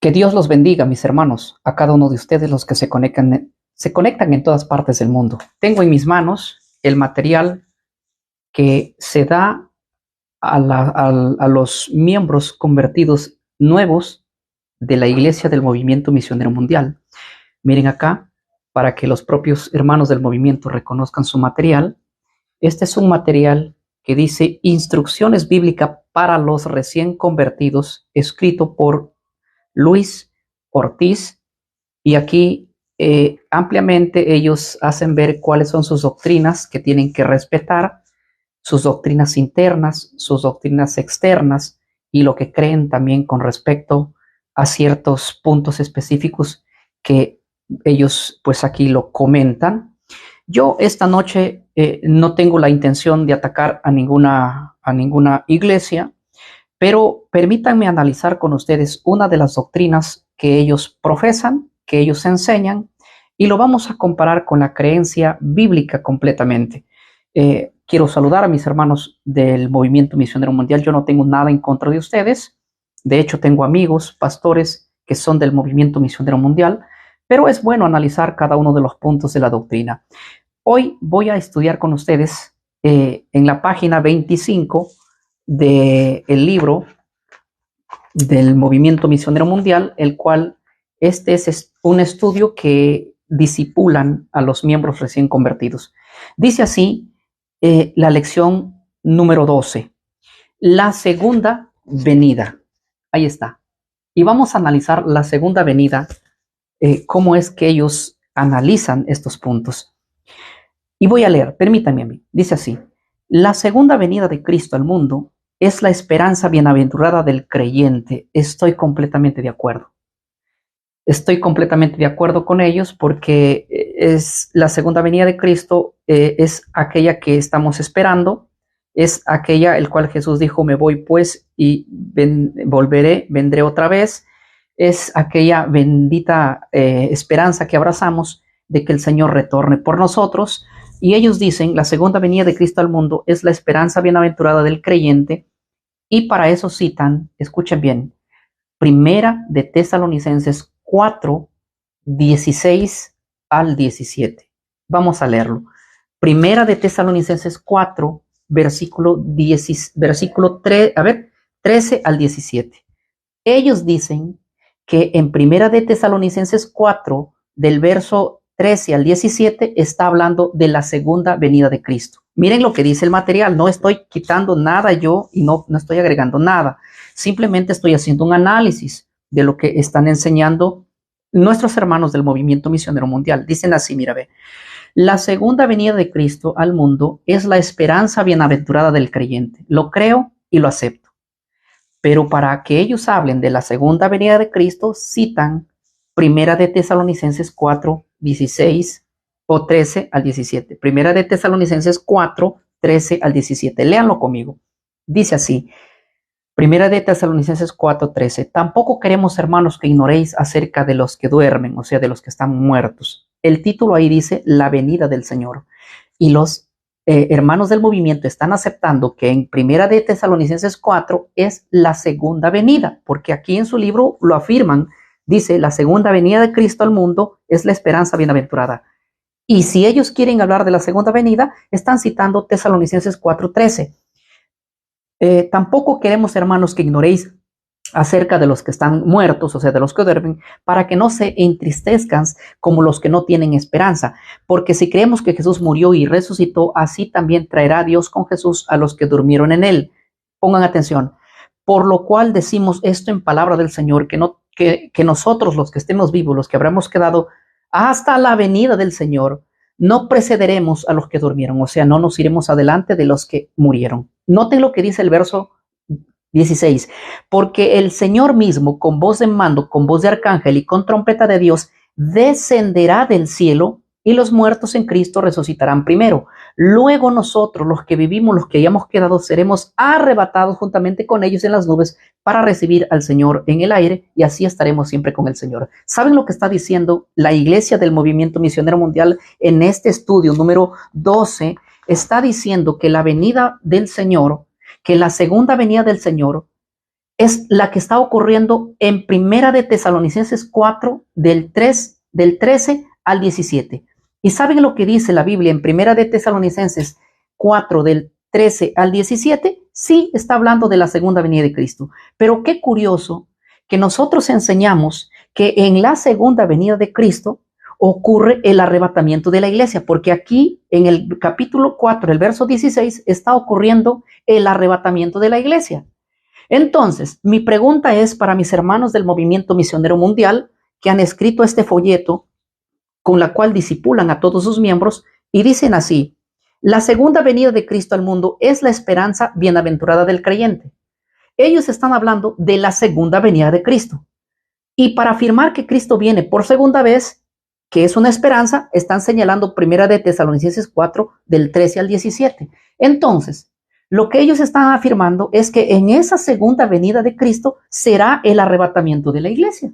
Que Dios los bendiga, mis hermanos, a cada uno de ustedes, los que se conectan en todas partes del mundo. Tengo en mis manos el material que se da a los miembros convertidos nuevos de la Iglesia del Movimiento Misionero Mundial. Miren acá, para que los propios hermanos del movimiento reconozcan su material. Este es un material que dice Instrucciones Bíblicas para los recién convertidos, escrito por Luis Ortiz, y aquí ampliamente ellos hacen ver cuáles son sus doctrinas que tienen que respetar, sus doctrinas internas, sus doctrinas externas y lo que creen también con respecto a ciertos puntos específicos que ellos pues aquí lo comentan. Yo esta noche no tengo la intención de atacar a ninguna iglesia, pero permítanme analizar con ustedes una de las doctrinas que ellos profesan, que ellos enseñan, y lo vamos a comparar con la creencia bíblica completamente. Quiero saludar a mis hermanos del Movimiento Misionero Mundial. Yo no tengo nada en contra de ustedes. De hecho, tengo amigos, pastores que son del Movimiento Misionero Mundial, pero es bueno analizar cada uno de los puntos de la doctrina. Hoy voy a estudiar con ustedes en la página 25 del libro del Movimiento Misionero Mundial, el cual este es un estudio que discipulan a los miembros recién convertidos. Dice así la lección número 12, la segunda venida. Ahí está. Y vamos a analizar la segunda venida, cómo es que ellos analizan estos puntos. Y voy a leer, permítanme a mí. Dice así: la segunda venida de Cristo al mundo es la esperanza bienaventurada del creyente. Estoy completamente de acuerdo. Estoy completamente de acuerdo con ellos porque es la segunda venida de Cristo, es aquella que estamos esperando, es aquella el cual Jesús dijo, me voy pues y volveré, vendré otra vez. Es aquella bendita esperanza que abrazamos de que el Señor retorne por nosotros. Y ellos dicen, la segunda venida de Cristo al mundo es la esperanza bienaventurada del creyente, y para eso citan, escuchen bien, Primera de Tesalonicenses 4, 16 al 17. Vamos a leerlo. Primera de Tesalonicenses 4, versículo 13 al 17. Ellos dicen que en Primera de Tesalonicenses 4, del verso 13 al 17, está hablando de la segunda venida de Cristo. Miren lo que dice el material, no estoy quitando nada yo y no estoy agregando nada. Simplemente estoy haciendo un análisis de lo que están enseñando nuestros hermanos del Movimiento Misionero Mundial. Dicen así, mira, ve. La segunda venida de Cristo al mundo es la esperanza bienaventurada del creyente. Lo creo y lo acepto. Pero para que ellos hablen de la segunda venida de Cristo, citan Primera de Tesalonicenses 4, 16 o 13 al 17. Primera de Tesalonicenses 4, 13 al 17. Léanlo conmigo. Dice así, Primera de Tesalonicenses 4, 13. Tampoco queremos, hermanos, que ignoréis acerca de los que duermen, o sea, de los que están muertos. El título ahí dice, la venida del Señor. Y los hermanos del movimiento están aceptando que en Primera de Tesalonicenses 4 es la segunda venida, porque aquí en su libro lo afirman. Dice, la segunda venida de Cristo al mundo es la esperanza bienaventurada. Y si ellos quieren hablar de la segunda venida, están citando Tesalonicenses 4:13. Tampoco queremos, hermanos, que ignoréis acerca de los que están muertos, o sea, de los que duermen, para que no se entristezcan como los que no tienen esperanza. Porque si creemos que Jesús murió y resucitó, así también traerá Dios con Jesús a los que durmieron en él. Pongan atención. Por lo cual decimos esto en palabra del Señor, que nosotros, los que estemos vivos, los que habremos quedado hasta la venida del Señor, no precederemos a los que durmieron, o sea, no nos iremos adelante de los que murieron. Noten lo que dice el verso 16, porque el Señor mismo, con voz de mando, con voz de arcángel y con trompeta de Dios, descenderá del cielo, y los muertos en Cristo resucitarán primero. Luego nosotros, los que vivimos, los que hayamos quedado, seremos arrebatados juntamente con ellos en las nubes para recibir al Señor en el aire, y así estaremos siempre con el Señor. ¿Saben lo que está diciendo la Iglesia del Movimiento Misionero Mundial en este estudio número 12? Está diciendo que la venida del Señor, que la segunda venida del Señor es la que está ocurriendo en Primera de Tesalonicenses 4, del 13 al 17. ¿Y saben lo que dice la Biblia en Primera de Tesalonicenses 4, del 13 al 17? Sí, está hablando de la segunda venida de Cristo. Pero qué curioso que nosotros enseñamos que en la segunda venida de Cristo ocurre el arrebatamiento de la iglesia, porque aquí en el capítulo 4, el verso 16, está ocurriendo el arrebatamiento de la iglesia. Entonces, mi pregunta es para mis hermanos del Movimiento Misionero Mundial que han escrito este folleto con la cual disipulan a todos sus miembros y dicen así: la segunda venida de Cristo al mundo es la esperanza bienaventurada del creyente. Ellos están hablando de la segunda venida de Cristo. Y para afirmar que Cristo viene por segunda vez, que es una esperanza, están señalando Primera de Tesalonicenses 4, del 13 al 17. Entonces, lo que ellos están afirmando es que en esa segunda venida de Cristo será el arrebatamiento de la iglesia.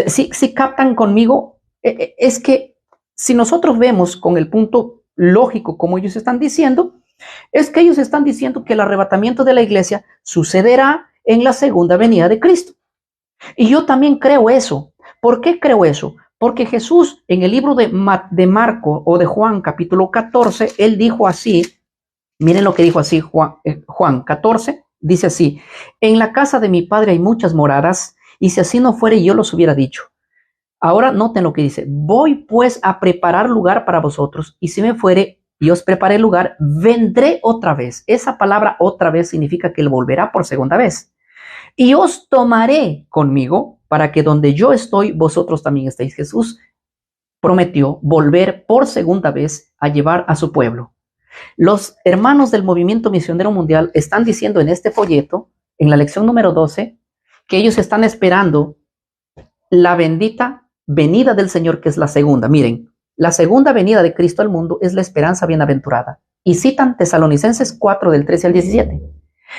Si captan conmigo, es que si nosotros vemos con el punto lógico como ellos están diciendo, es que ellos están diciendo que el arrebatamiento de la iglesia sucederá en la segunda venida de Cristo. Y yo también creo eso. ¿Por qué creo eso? Porque Jesús en el libro de Marco o de Juan capítulo 14, él dijo así, miren lo que dijo así Juan 14, dice así: en la casa de mi padre hay muchas moradas, y si así no fuere yo los hubiera dicho. Ahora noten lo que dice: voy pues a preparar lugar para vosotros, y si me fuere y os preparé lugar, vendré otra vez. Esa palabra otra vez significa que él volverá por segunda vez. Y os tomaré conmigo para que donde yo estoy, vosotros también estéis. Jesús prometió volver por segunda vez a llevar a su pueblo. Los hermanos del Movimiento Misionero Mundial están diciendo en este folleto, en la lección número 12, que ellos están esperando la bendita venida del Señor, que es la segunda. Miren, la segunda venida de Cristo al mundo es la esperanza bienaventurada. Y citan Tesalonicenses 4, del 13 al 17.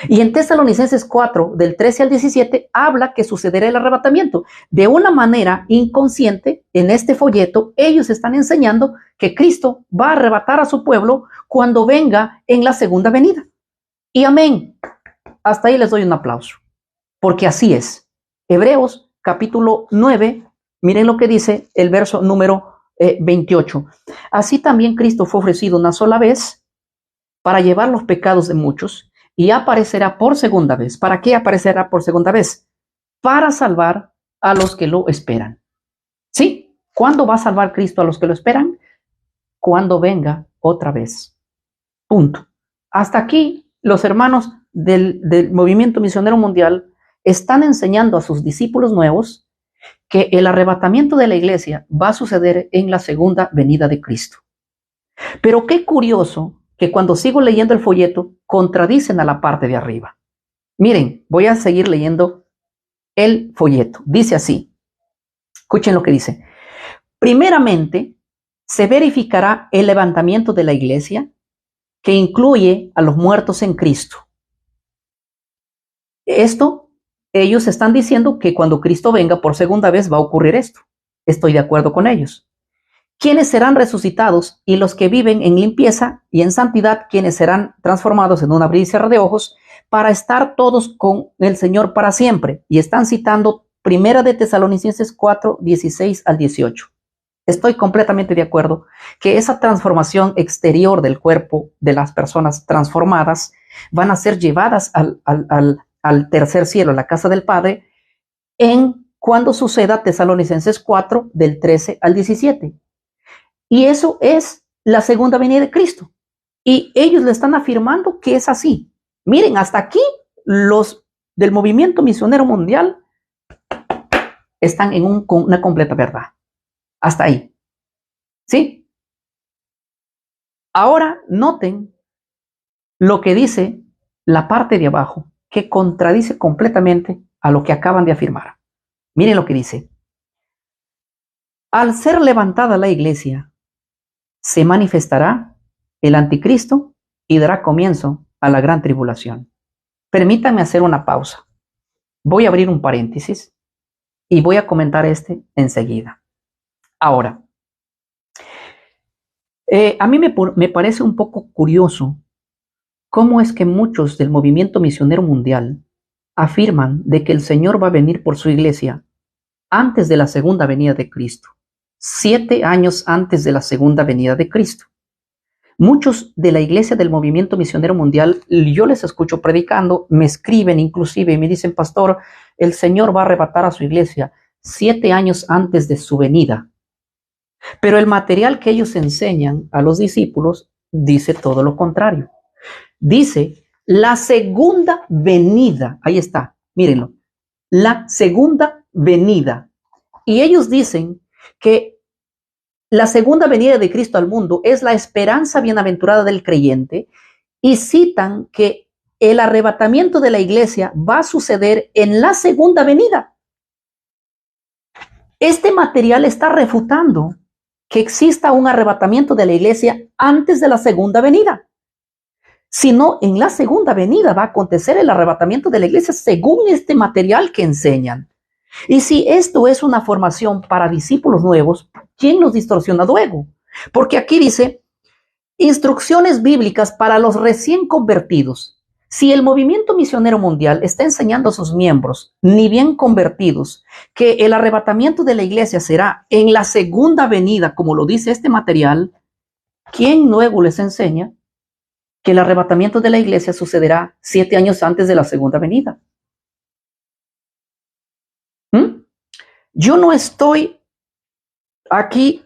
Y en Tesalonicenses 4, del 13 al 17, habla que sucederá el arrebatamiento. De una manera inconsciente, en este folleto, ellos están enseñando que Cristo va a arrebatar a su pueblo cuando venga en la segunda venida. Y amén. Hasta ahí les doy un aplauso, porque así es. Hebreos capítulo 9, miren lo que dice el verso número 28. Así también Cristo fue ofrecido una sola vez para llevar los pecados de muchos, y aparecerá por segunda vez. ¿Para qué aparecerá por segunda vez? Para salvar a los que lo esperan. ¿Sí? ¿Cuándo va a salvar Cristo a los que lo esperan? Cuando venga otra vez. Punto. Hasta aquí los hermanos del Movimiento Misionero Mundial están enseñando a sus discípulos nuevos que el arrebatamiento de la iglesia va a suceder en la segunda venida de Cristo. Pero qué curioso que cuando sigo leyendo el folleto, contradicen a la parte de arriba. Miren, voy a seguir leyendo el folleto. Dice así, escuchen lo que dice: primeramente, se verificará el levantamiento de la iglesia, que incluye a los muertos en Cristo. Esto, ellos están diciendo que cuando Cristo venga por segunda vez va a ocurrir esto. Estoy de acuerdo con ellos. Quienes serán resucitados, y los que viven en limpieza y en santidad, quienes serán transformados en un abrir y cerrar de ojos, para estar todos con el Señor para siempre. Y están citando Primera de Tesalonicenses 4, 16 al 18. Estoy completamente de acuerdo que esa transformación exterior del cuerpo de las personas transformadas van a ser llevadas al tercer cielo, a la casa del Padre, en cuando suceda Tesalonicenses 4, del 13 al 17. Y eso es la segunda venida de Cristo. Y ellos le están afirmando que es así. Miren, hasta aquí los del Movimiento Misionero Mundial están en una completa verdad. Hasta ahí. ¿Sí? Ahora noten lo que dice la parte de abajo, que contradice completamente a lo que acaban de afirmar. Miren lo que dice: al ser levantada la iglesia, se manifestará el anticristo y dará comienzo a la gran tribulación. Permítanme hacer una pausa. Voy a abrir un paréntesis y voy a comentar enseguida. Ahora, a mí me parece un poco curioso cómo es que muchos del Movimiento Misionero Mundial afirman de que el Señor va a venir por su iglesia antes de la segunda venida de Cristo, 7 años antes de la segunda venida de Cristo. Muchos de la iglesia del movimiento misionero mundial, yo les escucho predicando, me escriben inclusive y me dicen, pastor, el Señor va a arrebatar a su iglesia 7 años antes de su venida. Pero el material que ellos enseñan a los discípulos dice todo lo contrario. Dice la segunda venida, ahí está, mírenlo, la segunda venida. Y ellos dicen que la segunda venida de Cristo al mundo es la esperanza bienaventurada del creyente y citan que el arrebatamiento de la iglesia va a suceder en la segunda venida. Este material está refutando que exista un arrebatamiento de la iglesia antes de la segunda venida. Sino en la segunda venida va a acontecer el arrebatamiento de la iglesia según este material que enseñan. Y si esto es una formación para discípulos nuevos, ¿quién los distorsiona luego? Porque aquí dice, instrucciones bíblicas para los recién convertidos. Si el movimiento misionero mundial está enseñando a sus miembros, ni bien convertidos, que el arrebatamiento de la iglesia será en la segunda venida, como lo dice este material, ¿quién luego les enseña que el arrebatamiento de la iglesia sucederá 7 años antes de la segunda venida? Yo no estoy aquí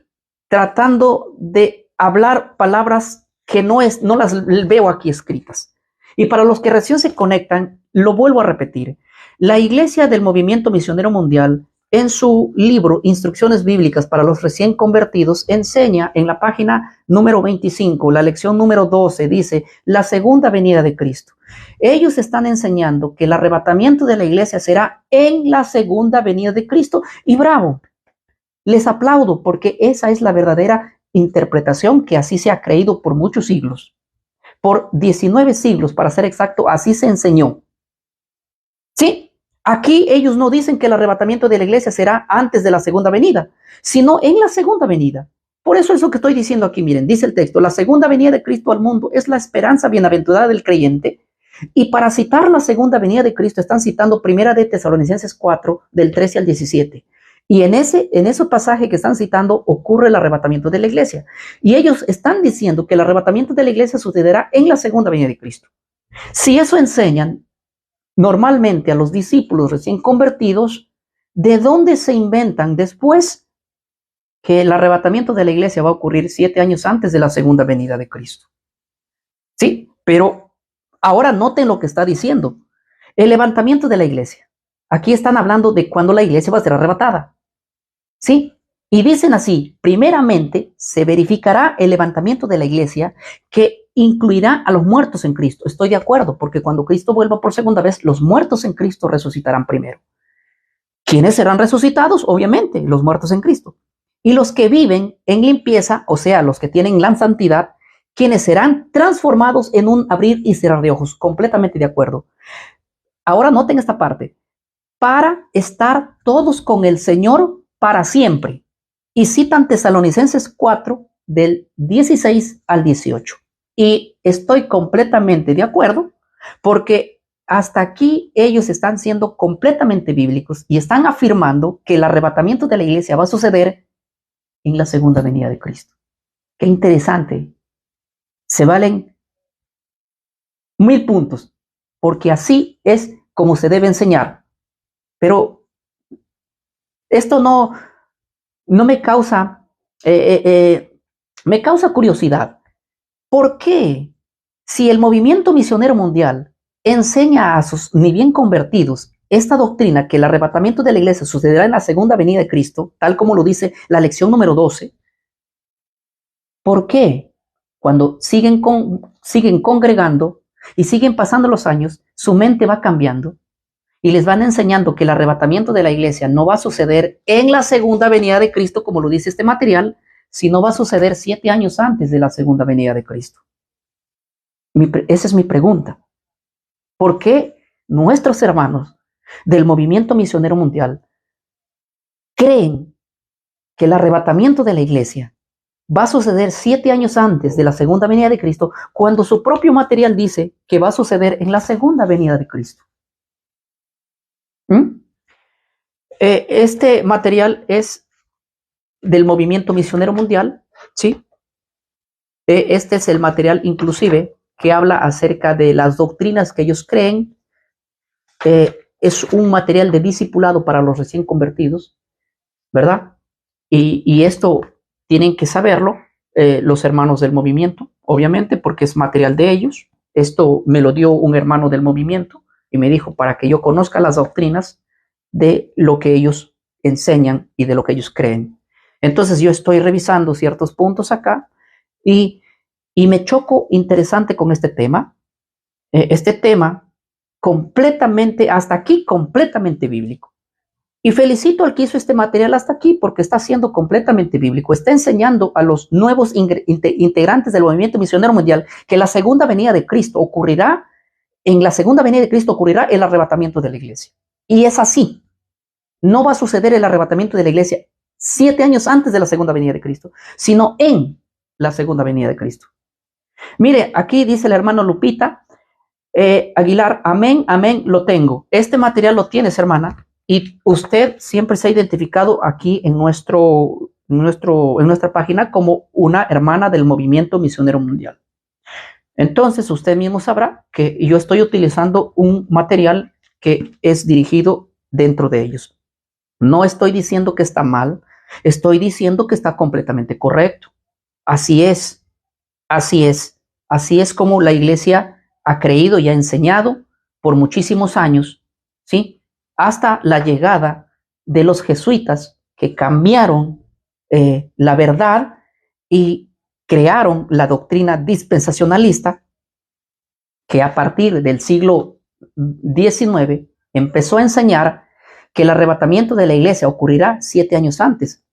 tratando de hablar palabras que no las veo aquí escritas. Y para los que recién se conectan, lo vuelvo a repetir. La Iglesia del Movimiento Misionero Mundial, en su libro Instrucciones Bíblicas para los recién convertidos, enseña en la página número 25, la lección número 12, dice, la segunda venida de Cristo. Ellos están enseñando que el arrebatamiento de la iglesia será en la segunda venida de Cristo. Y bravo, les aplaudo porque esa es la verdadera interpretación que así se ha creído por muchos siglos. Por 19 siglos, para ser exacto, así se enseñó. Sí, aquí ellos no dicen que el arrebatamiento de la iglesia será antes de la segunda venida, sino en la segunda venida. Por eso es lo que estoy diciendo aquí, miren, dice el texto, la segunda venida de Cristo al mundo es la esperanza bienaventurada del creyente. Y para citar la segunda venida de Cristo están citando Primera de Tesalonicenses 4, del 13 al 17. Y en ese pasaje que están citando ocurre el arrebatamiento de la iglesia. Y ellos están diciendo que el arrebatamiento de la iglesia sucederá en la segunda venida de Cristo. Si eso enseñan normalmente a los discípulos recién convertidos, ¿de dónde se inventan después que el arrebatamiento de la iglesia va a ocurrir 7 años antes de la segunda venida de Cristo? Sí, pero ahora noten lo que está diciendo. El levantamiento de la iglesia. Aquí están hablando de cuándo la iglesia va a ser arrebatada. ¿Sí? Y dicen así, primeramente se verificará el levantamiento de la iglesia que incluirá a los muertos en Cristo. Estoy de acuerdo, porque cuando Cristo vuelva por segunda vez, los muertos en Cristo resucitarán primero. ¿Quiénes serán resucitados? Obviamente, los muertos en Cristo. Y los que viven en limpieza, o sea, los que tienen la santidad, quienes serán transformados en un abrir y cerrar de ojos. Completamente de acuerdo. Ahora noten esta parte. Para estar todos con el Señor para siempre. Y citan Tesalonicenses 4, del 16 al 18. Y estoy completamente de acuerdo, porque hasta aquí ellos están siendo completamente bíblicos y están afirmando que el arrebatamiento de la iglesia va a suceder en la segunda venida de Cristo. Qué interesante. Se valen 1000 puntos, porque así es como se debe enseñar. Pero esto no me causa, me causa curiosidad. ¿Por qué, si el movimiento misionero mundial enseña a sus ni bien convertidos esta doctrina que el arrebatamiento de la iglesia sucederá en la segunda venida de Cristo, tal como lo dice la lección número 12, ¿por qué cuando siguen congregando y siguen pasando los años, su mente va cambiando y les van enseñando que el arrebatamiento de la iglesia no va a suceder en la segunda venida de Cristo, como lo dice este material, sino va a suceder 7 años antes de la segunda venida de Cristo? Esa es mi pregunta. ¿Por qué nuestros hermanos del movimiento misionero mundial creen que el arrebatamiento de la iglesia va a suceder 7 años antes de la segunda venida de Cristo, cuando su propio material dice que va a suceder en la segunda venida de Cristo? ¿Mm? Este material es del Movimiento Misionero Mundial, ¿sí? Este es el material inclusive que habla acerca de las doctrinas que ellos creen. Es un material de discipulado para los recién convertidos, ¿verdad? Y esto tienen que saberlo los hermanos del movimiento, obviamente, porque es material de ellos. Esto me lo dio un hermano del movimiento y me dijo para que yo conozca las doctrinas de lo que ellos enseñan y de lo que ellos creen. Entonces yo estoy revisando ciertos puntos acá y, y me choco interesante con este tema. Este tema completamente, hasta aquí, completamente bíblico. Y felicito al que hizo este material hasta aquí porque está siendo completamente bíblico. Está enseñando a los nuevos integrantes del movimiento misionero mundial que la segunda venida de Cristo ocurrirá, en la segunda venida de Cristo ocurrirá el arrebatamiento de la iglesia. Y es así. No va a suceder el arrebatamiento de la iglesia 7 años antes de la segunda venida de Cristo, sino en la segunda venida de Cristo. Mire, aquí dice el hermano Lupita Aguilar, amén, amén, lo tengo. Este material lo tienes, hermana. Y usted siempre se ha identificado aquí en nuestra página como una hermana del movimiento misionero mundial. Entonces, usted mismo sabrá que yo estoy utilizando un material que es dirigido dentro de ellos. No estoy diciendo que está mal, estoy diciendo que está completamente correcto. Así es, así es, así es como la iglesia ha creído y ha enseñado por muchísimos años, ¿sí? Hasta la llegada de los jesuitas que cambiaron la verdad y crearon la doctrina dispensacionalista que a partir del siglo XIX empezó a enseñar que el arrebatamiento de la iglesia ocurrirá 7 años antes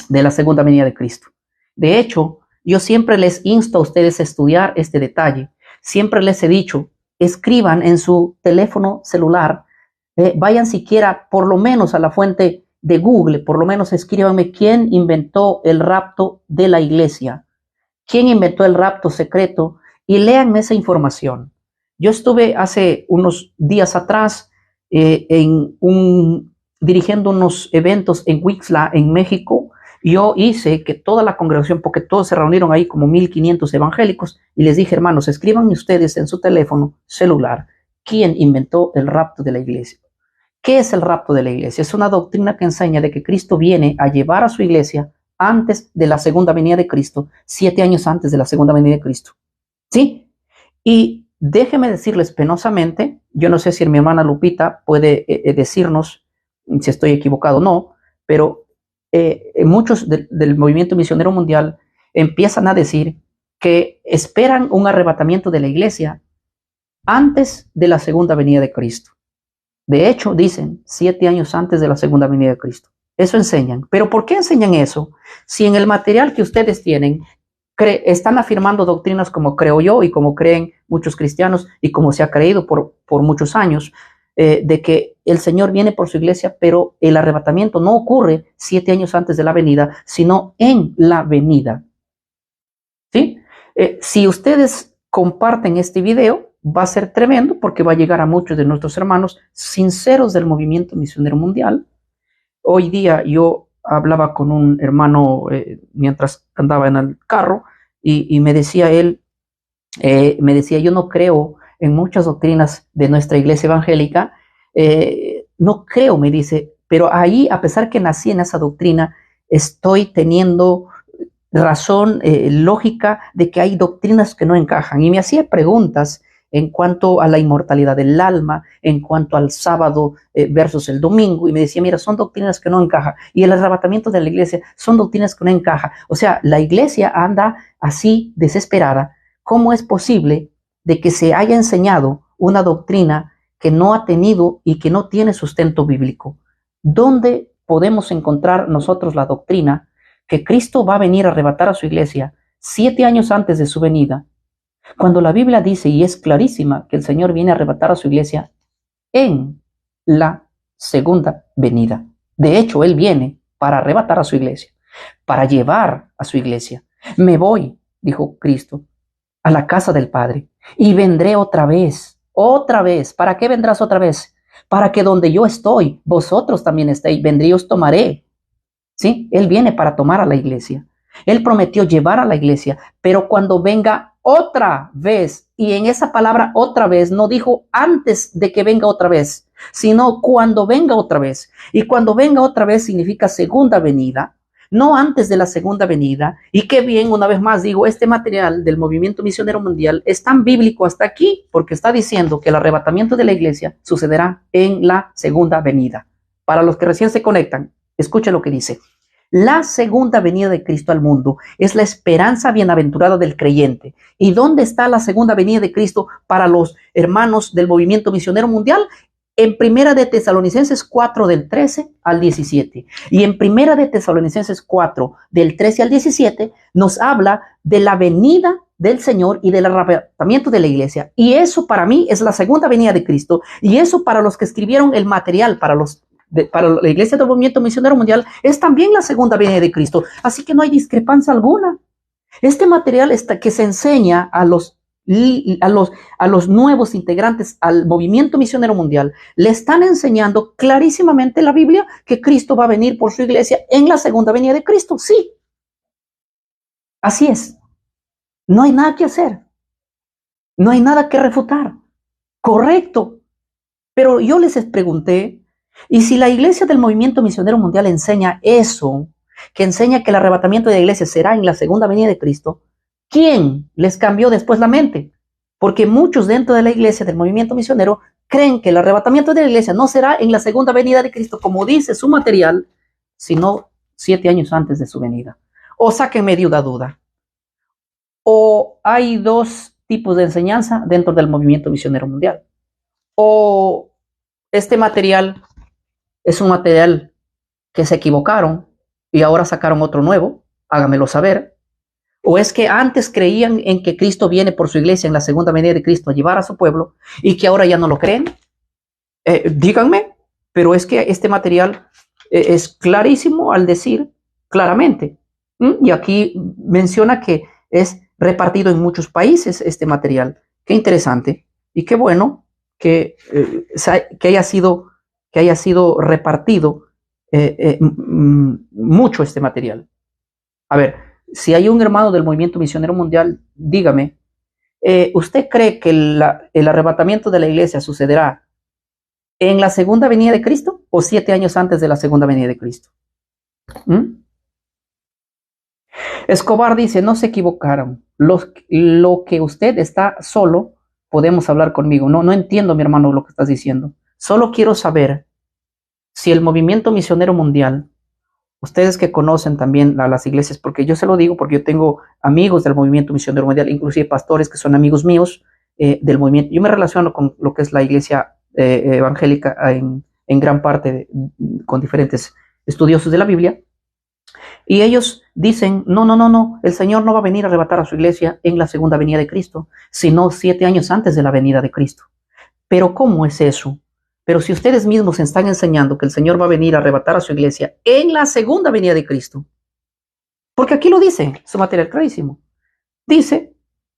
de la segunda venida de Cristo. De hecho, yo siempre les insto a ustedes a estudiar este detalle. Siempre les he dicho, escriban en su teléfono celular, vayan siquiera por lo menos a la fuente de Google, por lo menos escríbanme quién inventó el rapto de la iglesia, quién inventó el rapto secreto y léanme esa información. Yo estuve hace unos días atrás dirigiendo unos eventos en Huixla, en México. Yo hice que toda la congregación, porque todos se reunieron ahí como 1500 evangélicos, y les dije, hermanos, escríbanme ustedes en su teléfono celular quién inventó el rapto de la iglesia. ¿Qué es el rapto de la iglesia? Es una doctrina que enseña de que Cristo viene a llevar a su iglesia antes de la segunda venida de Cristo, 7 años antes de la segunda venida de Cristo. ¿Sí? Y déjeme decirles penosamente, yo no sé si mi hermana Lupita puede decirnos si estoy equivocado o no, pero muchos del movimiento misionero mundial empiezan a decir que esperan un arrebatamiento de la iglesia antes de la segunda venida de Cristo. De hecho, dicen 7 años antes de la segunda venida de Cristo. Eso enseñan. ¿Pero por qué enseñan eso? Si en el material que ustedes tienen están afirmando doctrinas como creo yo y como creen muchos cristianos y como se ha creído por muchos años, de que el Señor viene por su iglesia, pero el arrebatamiento no ocurre 7 años antes de la venida, sino en la venida. ¿Sí? Si ustedes comparten este video, va a ser tremendo porque va a llegar a muchos de nuestros hermanos sinceros del movimiento misionero mundial. Hoy día yo hablaba con un hermano mientras andaba en el carro y me decía él, yo no creo en muchas doctrinas de nuestra iglesia evangélica, no creo, me dice, pero ahí, a pesar que nací en esa doctrina, estoy teniendo razón lógica de que hay doctrinas que no encajan. Y me hacía preguntas en cuanto a la inmortalidad del alma, en cuanto al sábado versus el domingo, y me decía, mira, son doctrinas que no encajan, y el arrebatamiento de la iglesia son doctrinas que no encajan. O sea, la iglesia anda así desesperada. ¿Cómo es posible de que se haya enseñado una doctrina que no ha tenido y que no tiene sustento bíblico? ¿Dónde podemos encontrar nosotros la doctrina que Cristo va a venir a arrebatar a su iglesia 7 años antes de su venida? Cuando la Biblia dice, y es clarísima, que el Señor viene a arrebatar a su iglesia en la segunda venida. De hecho, Él viene para arrebatar a su iglesia, para llevar a su iglesia. Me voy, dijo Cristo, a la casa del Padre y vendré otra vez. ¿Para qué vendrás otra vez? para que donde yo estoy, vosotros también estéis. Vendré y os tomaré. ¿Sí? Él viene para tomar a la iglesia. Él prometió llevar a la iglesia, pero cuando venga otra vez, y en esa palabra otra vez no dijo antes de que venga otra vez, sino cuando venga otra vez. Y cuando venga otra vez significa segunda venida, no antes de la segunda venida. Y qué bien, una vez más digo, este material del movimiento misionero mundial es tan bíblico hasta aquí, porque está diciendo que el arrebatamiento de la iglesia sucederá en la segunda venida. Para los que recién se conectan, escuche lo que dice. La segunda venida de Cristo al mundo es la esperanza bienaventurada del creyente. ¿Y dónde está la segunda venida de Cristo para los hermanos del movimiento misionero mundial? En Primera de Tesalonicenses 4 del 13 al 17. Y en Primera de Tesalonicenses 4 del 13 al 17 nos habla de la venida del Señor y del arrebatamiento de la iglesia. Y eso para mí es la segunda venida de Cristo. Y eso para los que escribieron el material para la iglesia del movimiento misionero mundial es también la segunda venida de Cristo. Así que no hay discrepancia alguna. Este material que se enseña a los nuevos integrantes al movimiento misionero mundial, le están enseñando clarísimamente la Biblia que Cristo va a venir por su iglesia en la segunda venida de Cristo. Sí, así es. No hay nada que hacer. No hay nada que refutar. Correcto. Pero yo les pregunté, ¿y si la iglesia del movimiento misionero mundial enseña eso, que enseña que el arrebatamiento de la iglesia será en la segunda venida de Cristo? ¿Quién les cambió después la mente? Porque muchos dentro de la iglesia del movimiento misionero creen que el arrebatamiento de la iglesia no será en la segunda venida de Cristo, como dice su material, sino 7 años antes de su venida. O sáquenme de una duda. O hay dos tipos de enseñanza dentro del movimiento misionero mundial. O este material es un material que se equivocaron y ahora sacaron otro nuevo, háganmelo saber. O es que antes creían en que Cristo viene por su iglesia en la segunda venida de Cristo a llevar a su pueblo y que ahora ya no lo creen. Díganme, pero es que este material es clarísimo al decir claramente. Y aquí menciona que es repartido en muchos países este material. Qué interesante y qué bueno que haya sido repartido mucho este material. A ver, si hay un hermano del movimiento misionero mundial, dígame, ¿usted cree que el arrebatamiento de la iglesia sucederá en la segunda venida de Cristo o 7 años antes de la segunda venida de Cristo? Escobar dice, no se equivocaron. Lo que usted está solo, podemos hablar conmigo. No entiendo, mi hermano, lo que estás diciendo. Solo quiero saber si el movimiento misionero mundial, ustedes que conocen también a las iglesias, porque yo se lo digo porque yo tengo amigos del movimiento misionero mundial, inclusive pastores que son amigos míos del movimiento. Yo me relaciono con lo que es la iglesia evangélica en gran parte con diferentes estudiosos de la Biblia. Y ellos dicen, no, el Señor no va a venir a arrebatar a su iglesia en la segunda venida de Cristo, sino 7 años antes de la venida de Cristo. Pero ¿cómo es eso? Pero si ustedes mismos están enseñando que el Señor va a venir a arrebatar a su iglesia en la segunda venida de Cristo, porque aquí lo dice, su material clarísimo. Dice,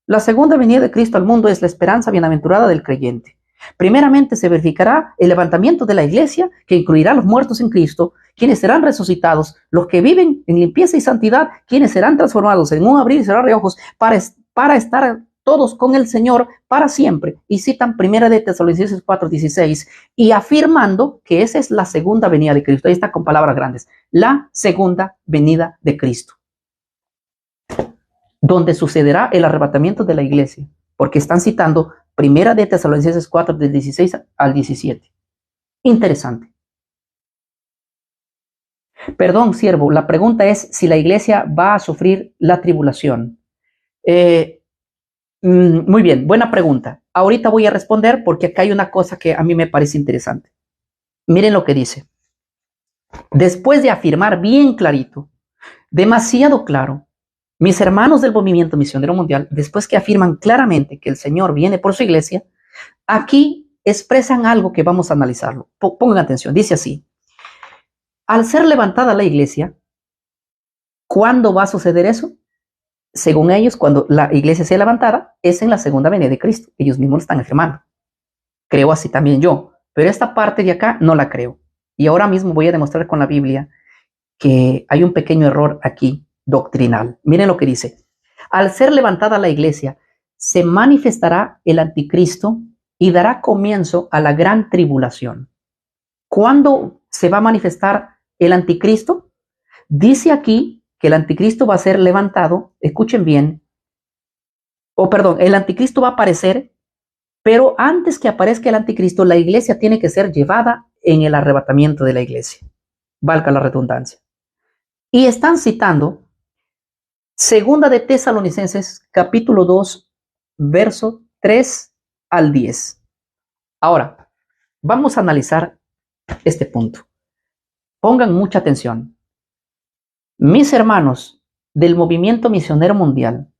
la segunda venida de Cristo al mundo es la esperanza bienaventurada del creyente. Primeramente se verificará el levantamiento de la iglesia, que incluirá a los muertos en Cristo, quienes serán resucitados, los que viven en limpieza y santidad, quienes serán transformados en un abrir y cerrar de ojos para estar todos con el Señor para siempre. Y citan Primera de Tesalonicenses 4:16 y afirmando que esa es la segunda venida de Cristo. Ahí está con palabras grandes. La segunda venida de Cristo, donde sucederá el arrebatamiento de la iglesia, porque están citando Primera de Tesalonicenses 4 del 16 al 17. Interesante. Perdón, siervo, la pregunta es si la iglesia va a sufrir la tribulación. Muy bien, buena pregunta. Ahorita voy a responder porque acá hay una cosa que a mí me parece interesante. Miren lo que dice. Después de afirmar bien clarito, demasiado claro, mis hermanos del movimiento misionero mundial, después que afirman claramente que el Señor viene por su iglesia, aquí expresan algo que vamos a analizarlo. Pongan atención, dice así. Al ser levantada la iglesia, ¿cuándo va a suceder eso? Según ellos, cuando la iglesia sea levantada, es en la segunda venida de Cristo. Ellos mismos lo están afirmando. Creo así también yo, Pero esta parte de acá no la creo. Y ahora mismo voy a demostrar con la Biblia que hay un pequeño error aquí doctrinal. Miren lo que dice. Al ser levantada la iglesia, se manifestará el anticristo y dará comienzo a la gran tribulación. ¿Cuándo se va a manifestar el anticristo? Dice aquí que el anticristo va a ser levantado, escuchen bien, el anticristo va a aparecer, pero antes que aparezca el anticristo, la iglesia tiene que ser llevada en el arrebatamiento de la iglesia. Valga la redundancia. Y están citando Segunda de Tesalonicenses, capítulo 2, verso 3 al 10. Ahora, vamos a analizar este punto. Pongan mucha atención. Mis hermanos del movimiento misionero mundial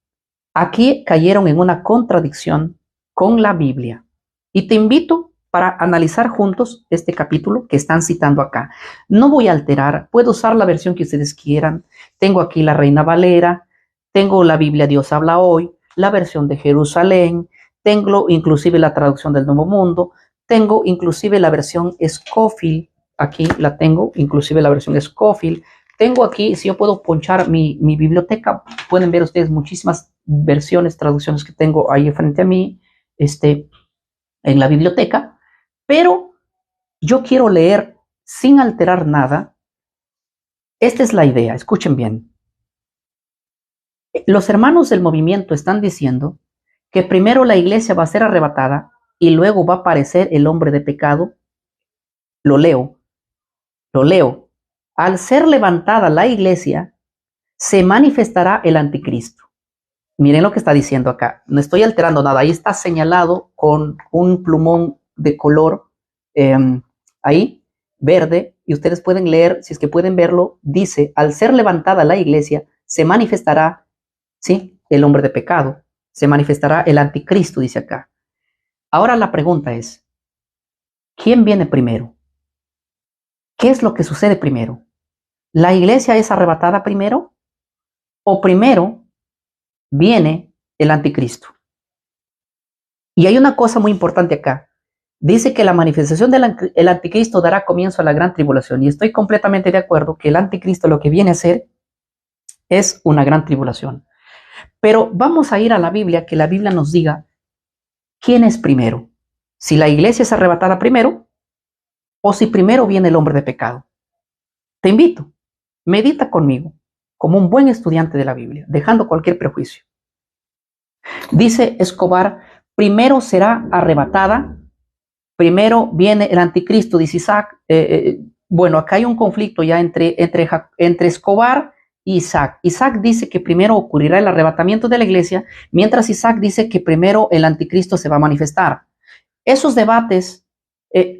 aquí cayeron en una contradicción con la Biblia. Y te invito para analizar juntos este capítulo que están citando acá. No voy a alterar, puedo usar la versión que ustedes quieran. Tengo aquí la Reina Valera, tengo la Biblia Dios habla hoy, la versión de Jerusalén, tengo inclusive la traducción del Nuevo Mundo, tengo inclusive la versión Scofield, aquí la tengo, inclusive la versión Scofield. Tengo aquí, si yo puedo ponchar mi biblioteca, pueden ver ustedes muchísimas versiones, traducciones que tengo ahí frente a mí, en la biblioteca, pero yo quiero leer sin alterar nada. Esta es la idea, escuchen bien. Los hermanos del movimiento están diciendo que primero la iglesia va a ser arrebatada y luego va a aparecer el hombre de pecado. Lo leo. Al ser levantada la iglesia, se manifestará el anticristo. Miren lo que está diciendo acá. No estoy alterando nada. Ahí está señalado con un plumón de color ahí, verde, y ustedes pueden leer, si es que pueden verlo, dice, al ser levantada la iglesia, se manifestará, ¿sí?, el hombre de pecado, se manifestará el anticristo, dice acá. Ahora la pregunta es, ¿quién viene primero? ¿Qué es lo que sucede primero? ¿La iglesia es arrebatada primero? ¿O primero viene el anticristo? Y hay una cosa muy importante acá. Dice que la manifestación del anticristo dará comienzo a la gran tribulación. Y estoy completamente de acuerdo que el anticristo lo que viene a hacer es una gran tribulación. Pero vamos a ir a la Biblia, que la Biblia nos diga quién es primero. Si la iglesia es arrebatada primero o si primero viene el hombre de pecado. Te invito, medita conmigo como un buen estudiante de la Biblia, dejando cualquier prejuicio. Dice Escobar, primero será arrebatada, primero viene el anticristo, dice Isaac. Bueno, acá hay un conflicto ya entre Escobar y Isaac. Isaac dice que primero ocurrirá el arrebatamiento de la iglesia, mientras Isaac dice que primero el anticristo se va a manifestar. Esos debates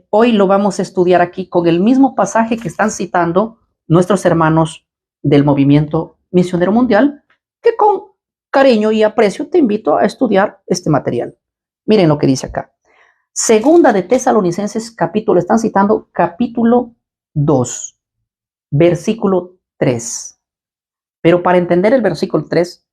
hoy lo vamos a estudiar aquí con el mismo pasaje que están citando nuestros hermanos del movimiento misionero mundial, que con cariño y aprecio te invito a estudiar este material. Miren lo que dice acá. Segunda de Tesalonicenses están citando capítulo 2, versículo 3. Pero para entender el versículo 3,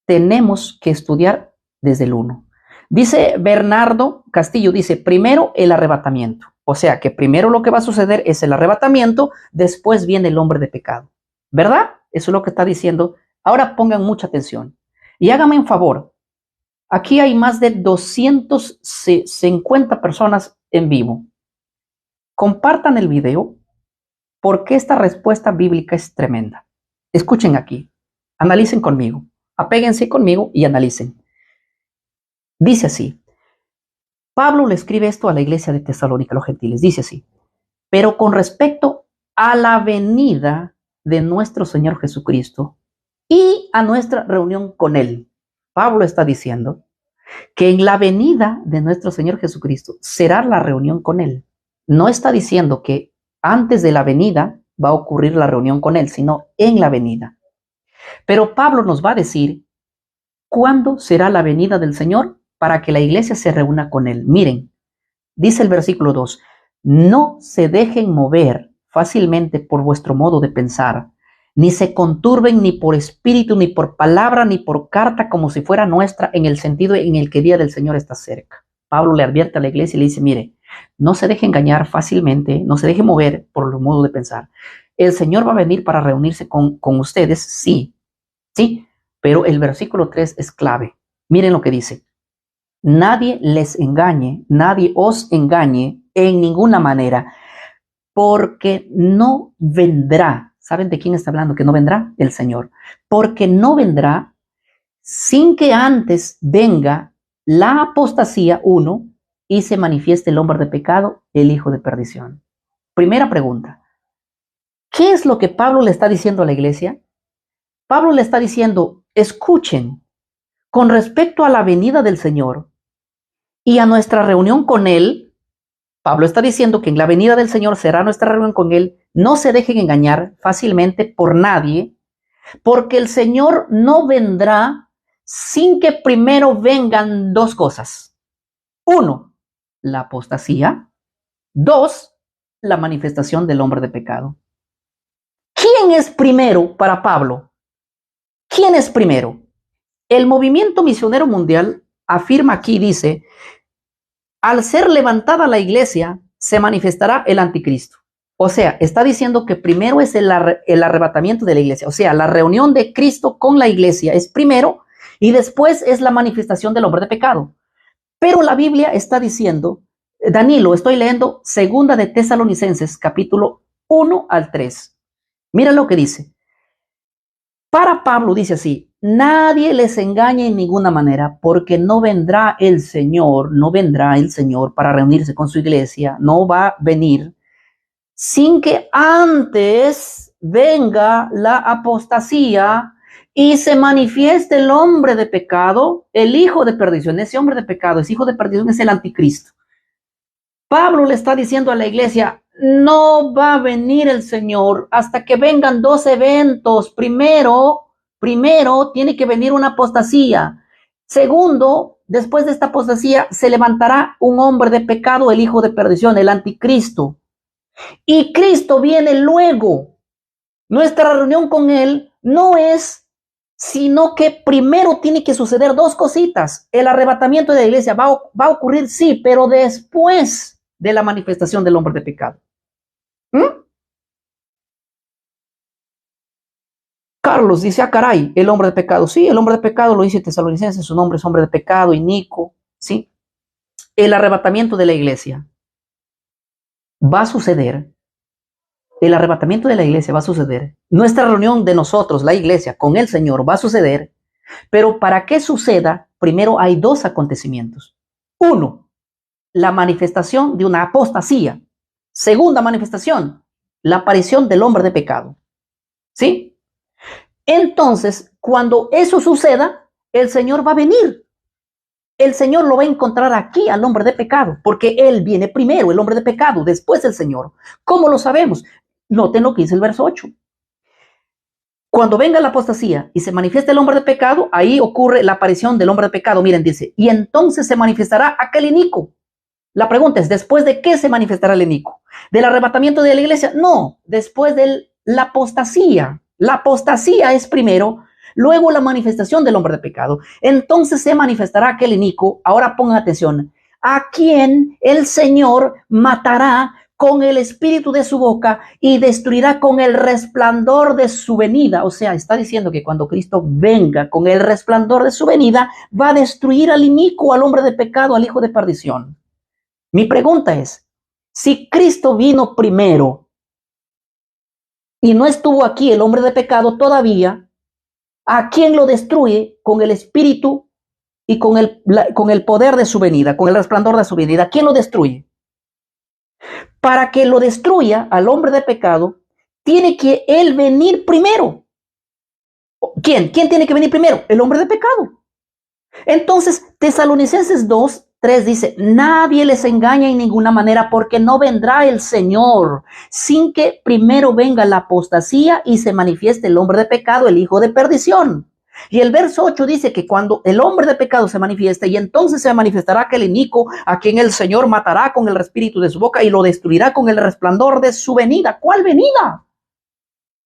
tenemos que estudiar desde el 1. Dice Bernardo Castillo, dice, primero el arrebatamiento. O sea que primero lo que va a suceder es el arrebatamiento, después viene el hombre de pecado. ¿Verdad? Eso es lo que está diciendo. Ahora pongan mucha atención. Y háganme un favor. Aquí hay más de 250 personas en vivo. Compartan el video porque esta respuesta bíblica es tremenda. Escuchen aquí. Analicen conmigo. Apéguense conmigo y analicen. Dice así. Pablo le escribe esto a la iglesia de Tesalónica, los gentiles. Dice así. Pero con respecto a la venida de nuestro Señor Jesucristo y a nuestra reunión con Él, Pablo está diciendo que en la venida de nuestro Señor Jesucristo será la reunión con Él. No está diciendo que antes de la venida va a ocurrir la reunión con Él, sino en la venida. Pero Pablo nos va a decir cuándo será la venida del Señor para que la iglesia se reúna con Él. Miren, dice el versículo 2, no se dejen mover fácilmente por vuestro modo de pensar, ni se conturben ni por espíritu, ni por palabra, ni por carta, como si fuera nuestra, en el sentido en el que el día del Señor está cerca. Pablo le advierte a la iglesia y le dice, mire, No se deje engañar fácilmente, no se deje mover por el modo de pensar. El Señor va a venir para reunirse con ustedes, sí, sí, pero el versículo 3 es clave. Miren lo que dice. Nadie les engañe, nadie os engañe en ninguna manera, porque no vendrá. ¿Saben de quién está hablando? Que no vendrá el Señor. Porque no vendrá sin que antes venga la apostasía, uno, y se manifieste el hombre de pecado, el hijo de perdición. Primera pregunta. ¿Qué es lo que Pablo le está diciendo a la iglesia? Pablo le está diciendo, escuchen, con respecto a la venida del Señor y a nuestra reunión con Él, Pablo está diciendo que en la venida del Señor será nuestra reunión con Él. No se dejen engañar fácilmente por nadie, porque el Señor no vendrá sin que primero vengan dos cosas. Uno, la apostasía. Dos, la manifestación del hombre de pecado. ¿Quién es primero para Pablo? ¿Quién es primero? El movimiento misionero mundial afirma aquí, dice, al ser levantada la iglesia, se manifestará el anticristo. O sea, está diciendo que primero es el arrebatamiento de la iglesia. O sea, la reunión de Cristo con la iglesia es primero y después es la manifestación del hombre de pecado. Pero la Biblia está diciendo, Danilo, estoy leyendo segunda de Tesalonicenses, capítulo 1 al 3. Mira lo que dice. Para Pablo dice así, nadie les engañe en ninguna manera, porque no vendrá el Señor para reunirse con su iglesia, no va a venir sin que antes venga la apostasía y se manifieste el hombre de pecado, el hijo de perdición. Ese hombre de pecado, ese hijo de perdición es el anticristo. Pablo le está diciendo a la iglesia, no va a venir el Señor hasta que vengan dos eventos. Primero tiene que venir una apostasía. Segundo, después de esta apostasía se levantará un hombre de pecado, el hijo de perdición, el anticristo. Y Cristo viene luego. Nuestra reunión con Él no es, sino que primero tiene que suceder dos cositas. El arrebatamiento de la iglesia va a ocurrir, sí, pero después de la manifestación del hombre de pecado. Carlos dice, caray, el hombre de pecado. Sí, el hombre de pecado lo dice Tesalonicenses, su nombre es hombre de pecado, inicuo, ¿sí? El arrebatamiento de la iglesia va a suceder. El arrebatamiento de la iglesia va a suceder. Nuestra reunión de nosotros, la iglesia, con el Señor va a suceder. Pero para que suceda, primero hay dos acontecimientos. Uno, la manifestación de una apostasía. Segunda manifestación, la aparición del hombre de pecado. ¿Sí? Entonces, cuando eso suceda, el Señor va a venir. El Señor lo va a encontrar aquí al hombre de pecado, porque Él viene primero, el hombre de pecado, después el Señor. ¿Cómo lo sabemos? Noten lo que dice el verso 8. Cuando venga la apostasía y se manifiesta el hombre de pecado, ahí ocurre la aparición del hombre de pecado. Miren, dice, y entonces se manifestará aquel inicuo. La pregunta es, ¿después de qué se manifestará el inicuo? ¿Del arrebatamiento de la iglesia? No, después de la apostasía. La apostasía es primero, luego la manifestación del hombre de pecado. Entonces se manifestará aquel inicuo. Ahora pongan atención, a quien el Señor matará con el espíritu de su boca y destruirá con el resplandor de su venida. O sea, está diciendo que cuando Cristo venga con el resplandor de su venida, va a destruir al inicuo, al hombre de pecado, al hijo de perdición. Mi pregunta es, si Cristo vino primero y no estuvo aquí el hombre de pecado todavía, ¿a quién lo destruye con el espíritu y con el poder de su venida, con el resplandor de su venida? ¿A quién lo destruye? Para que lo destruya al hombre de pecado, tiene que él venir primero. ¿Quién? ¿Quién tiene que venir primero? El hombre de pecado. Entonces, Tesalonicenses 2:3 dice, nadie les engaña en ninguna manera, porque no vendrá el Señor sin que primero venga la apostasía y se manifieste el hombre de pecado, el hijo de perdición. Y el verso 8 dice que cuando el hombre de pecado se manifieste, y entonces se manifestará aquel inicuo a quien el Señor matará con el espíritu de su boca y lo destruirá con el resplandor de su venida. ¿Cuál venida?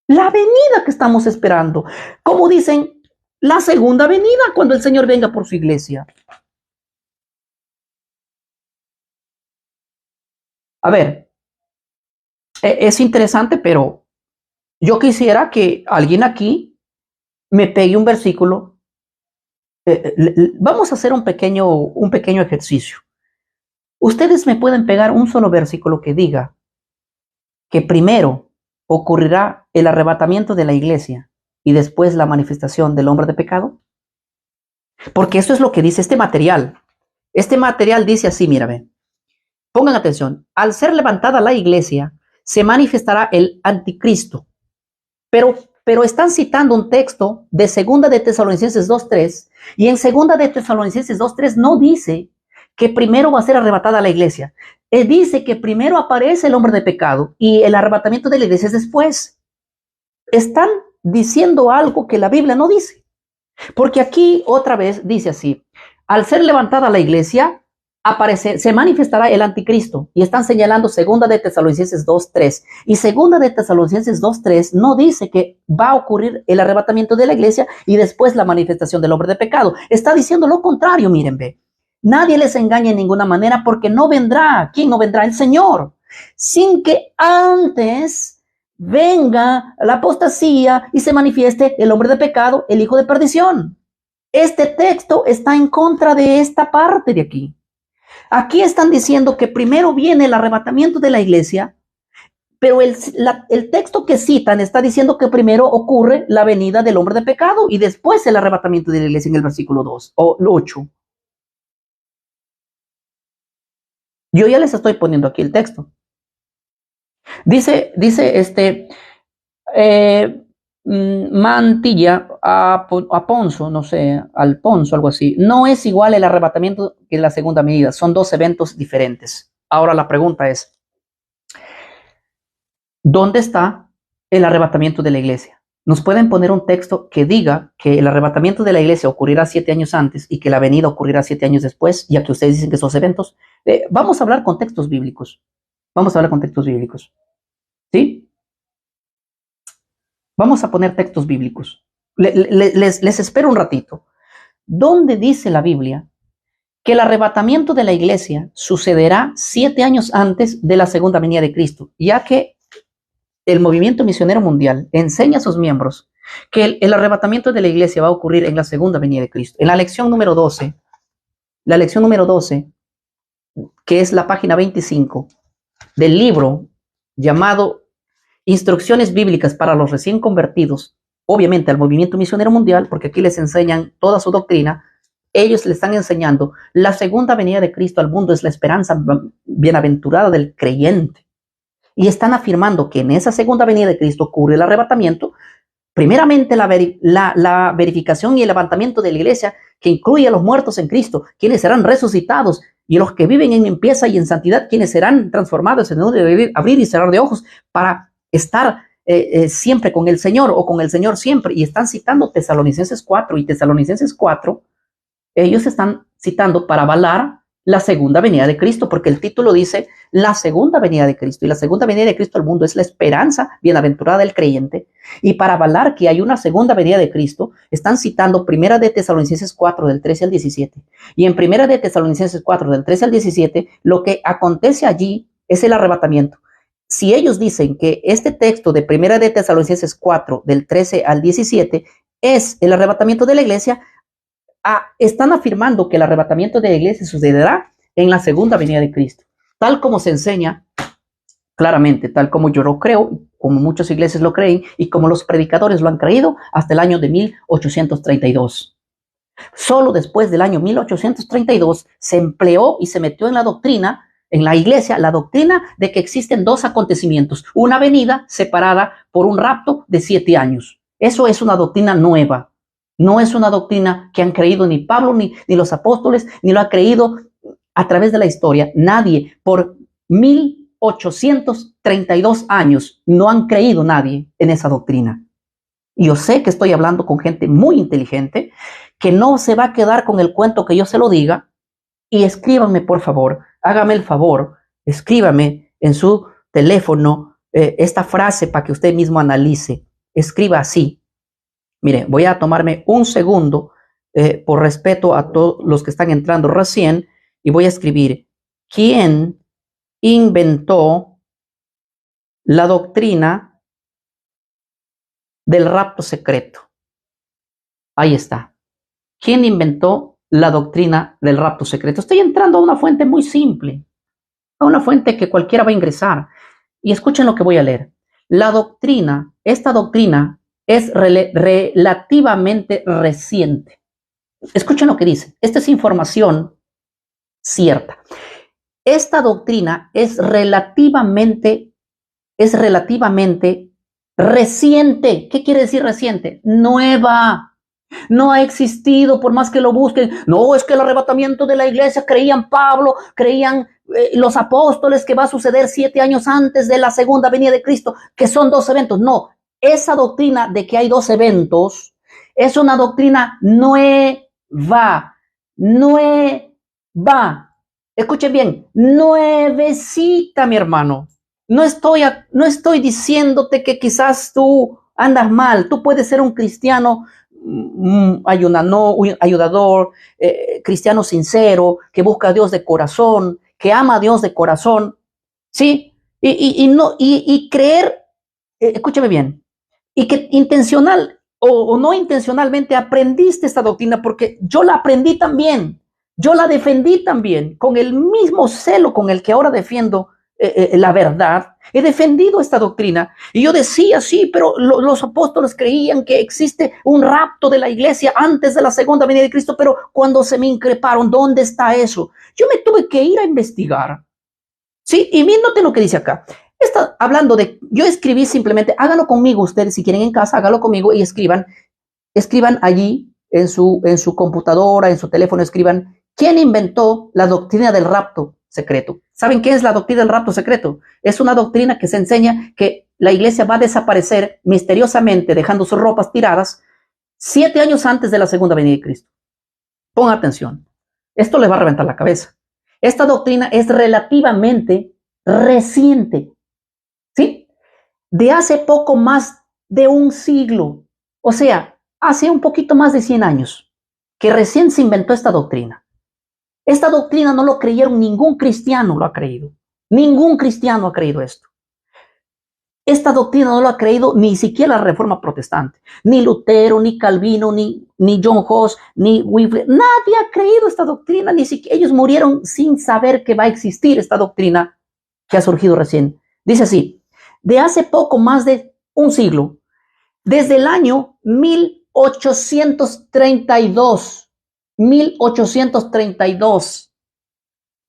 La venida que estamos esperando. Como dicen, la segunda venida cuando el Señor venga por su iglesia. A ver, es interesante, pero yo quisiera que alguien aquí me pegue un versículo. Vamos a hacer un pequeño ejercicio. Ustedes me pueden pegar un solo versículo que diga que primero ocurrirá el arrebatamiento de la iglesia y después la manifestación del hombre de pecado. Porque eso es lo que dice este material. Este material dice así, mira, ven. Pongan atención. Al ser levantada la iglesia, se manifestará el anticristo. Pero están citando un texto de 2 de Tesalonicenses 2:3, y en 2 de Tesalonicenses 2:3 no dice que primero va a ser arrebatada la iglesia. Dice que primero aparece el hombre de pecado y el arrebatamiento de la iglesia es después. Están diciendo algo que la Biblia no dice. Porque aquí otra vez dice así: al ser levantada la iglesia, se manifestará el anticristo, y están señalando 2 de Tesalonicenses 2:3, y 2 de Tesalonicenses 2:3 no dice que va a ocurrir el arrebatamiento de la iglesia y después la manifestación del hombre de pecado. Está diciendo lo contrario. Miren, ve, nadie les engaña en ninguna manera, porque no vendrá. ¿Quién no vendrá? El Señor, sin que antes venga la apostasía y se manifieste el hombre de pecado, el hijo de perdición. Este texto está en contra de esta parte de aquí. Aquí están diciendo que primero viene el arrebatamiento de la iglesia, pero el texto que citan está diciendo que primero ocurre la venida del hombre de pecado y después el arrebatamiento de la iglesia en el versículo 2 o 8. Yo ya les estoy poniendo aquí el texto. Dice Mantilla a Ponzo, no sé, Alfonso, algo así. No es igual el arrebatamiento que la segunda venida, son dos eventos diferentes. Ahora la pregunta es, ¿dónde está el arrebatamiento de la iglesia? ¿Nos pueden poner un texto que diga que el arrebatamiento de la iglesia ocurrirá 7 años antes y que la venida ocurrirá 7 años después, ya que ustedes dicen que esos eventos? Vamos a hablar con textos bíblicos. Vamos a hablar con textos bíblicos. ¿Sí? Vamos a poner textos bíblicos. Les espero un ratito. ¿Dónde dice la Biblia que el arrebatamiento de la iglesia sucederá 7 años antes de la segunda venida de Cristo? Ya que el movimiento misionero mundial enseña a sus miembros que el arrebatamiento de la iglesia va a ocurrir en la segunda venida de Cristo. En la lección número 12, que es la página 25 del libro llamado Instrucciones Bíblicas para los recién convertidos, obviamente al movimiento misionero mundial, porque aquí les enseñan toda su doctrina. Ellos le están enseñando la segunda venida de Cristo al mundo es la esperanza bienaventurada del creyente. Y están afirmando que en esa segunda venida de Cristo ocurre el arrebatamiento, primeramente la verificación y el levantamiento de la iglesia, que incluye a los muertos en Cristo, quienes serán resucitados, y los que viven en limpieza y en santidad, quienes serán transformados en un abrir y cerrar de ojos para estar siempre con el Señor o con el Señor siempre. Y están citando Tesalonicenses 4 y Tesalonicenses 4, ellos están citando para avalar la segunda venida de Cristo, porque el título dice la segunda venida de Cristo, y la segunda venida de Cristo al mundo es la esperanza bienaventurada del creyente. Y para avalar que hay una segunda venida de Cristo, están citando 1 de Tesalonicenses 4 del 13 al 17. Y en 1 de Tesalonicenses 4 del 13 al 17, lo que acontece allí es el arrebatamiento. Si ellos dicen que este texto de 1 de Tesalonicenses 4 del 13 al 17 es el arrebatamiento de la iglesia, están afirmando que el arrebatamiento de la iglesia sucederá en la segunda venida de Cristo, tal como se enseña claramente, tal como yo lo creo, como muchas iglesias lo creen y como los predicadores lo han creído hasta el año de 1832. Solo después del año 1832 se empleó y se metió en la doctrina, en la iglesia, la doctrina de que existen dos acontecimientos, una venida separada por un rapto de 7 años. Eso es una doctrina nueva. No es una doctrina que han creído ni Pablo, ni los apóstoles, ni lo ha creído a través de la historia. Nadie por 1832 años no han creído nadie en esa doctrina. Y yo sé que estoy hablando con gente muy inteligente que no se va a quedar con el cuento que yo se lo diga. Y escríbanme, por favor, hágame el favor, escríbame en su teléfono esta frase para que usted mismo analice. Escriba así. Mire, voy a tomarme un segundo por respeto a todos los que están entrando recién y voy a escribir: ¿quién inventó la doctrina del rapto secreto? Ahí está. ¿Quién inventó la doctrina del rapto secreto? Estoy entrando a una fuente muy simple, a una fuente que cualquiera va a ingresar. Y escuchen lo que voy a leer. Esta doctrina es relativamente reciente. Escuchen lo que dice. Esta es información cierta. Esta doctrina es relativamente reciente. ¿Qué quiere decir reciente? Nueva. No ha existido, por más que lo busquen. No, es que el arrebatamiento de la iglesia creían Pablo, creían los apóstoles que va a suceder 7 años antes de la segunda venida de Cristo, que son 2 eventos. No, esa doctrina de que hay 2 eventos es una doctrina nueva. Escuchen bien, nuevecita, mi hermano. No estoy diciéndote que quizás tú andas mal. Tú puedes ser un cristiano ayudador, cristiano sincero, que busca a Dios de corazón, que ama a Dios de corazón, ¿sí? Y creer, escúchame bien, y que intencional o no intencionalmente aprendiste esta doctrina, porque yo la aprendí también, yo la defendí también, con el mismo celo con el que ahora defiendo la verdad. He defendido esta doctrina y yo decía, sí, pero los apóstoles creían que existe un rapto de la iglesia antes de la segunda venida de Cristo, pero cuando se me increparon, ¿dónde está eso? Yo me tuve que ir a investigar. Sí, y bien, noten lo que dice acá. Está hablando de, yo escribí simplemente, háganlo conmigo ustedes, si quieren en casa, háganlo conmigo y escriban allí en su computadora, en su teléfono, escriban, ¿quién inventó la doctrina del rapto secreto? ¿Saben qué es la doctrina del rapto secreto? Es una doctrina que se enseña que la iglesia va a desaparecer misteriosamente, dejando sus ropas tiradas 7 años antes de la segunda venida de Cristo. Pongan atención. Esto les va a reventar la cabeza. Esta doctrina es relativamente reciente, ¿sí? De hace poco más de un siglo. O sea, hace un poquito más de 100 años que recién se inventó esta doctrina. Esta doctrina no lo creyeron, ningún cristiano lo ha creído. Ningún cristiano ha creído esto. Esta doctrina no lo ha creído ni siquiera la Reforma Protestante, ni Lutero, ni Calvino, ni John Huss, ni Wycliffe. Nadie ha creído esta doctrina, ni siquiera ellos murieron sin saber que va a existir esta doctrina que ha surgido recién. Dice así, de hace poco más de un siglo, desde el año 1832,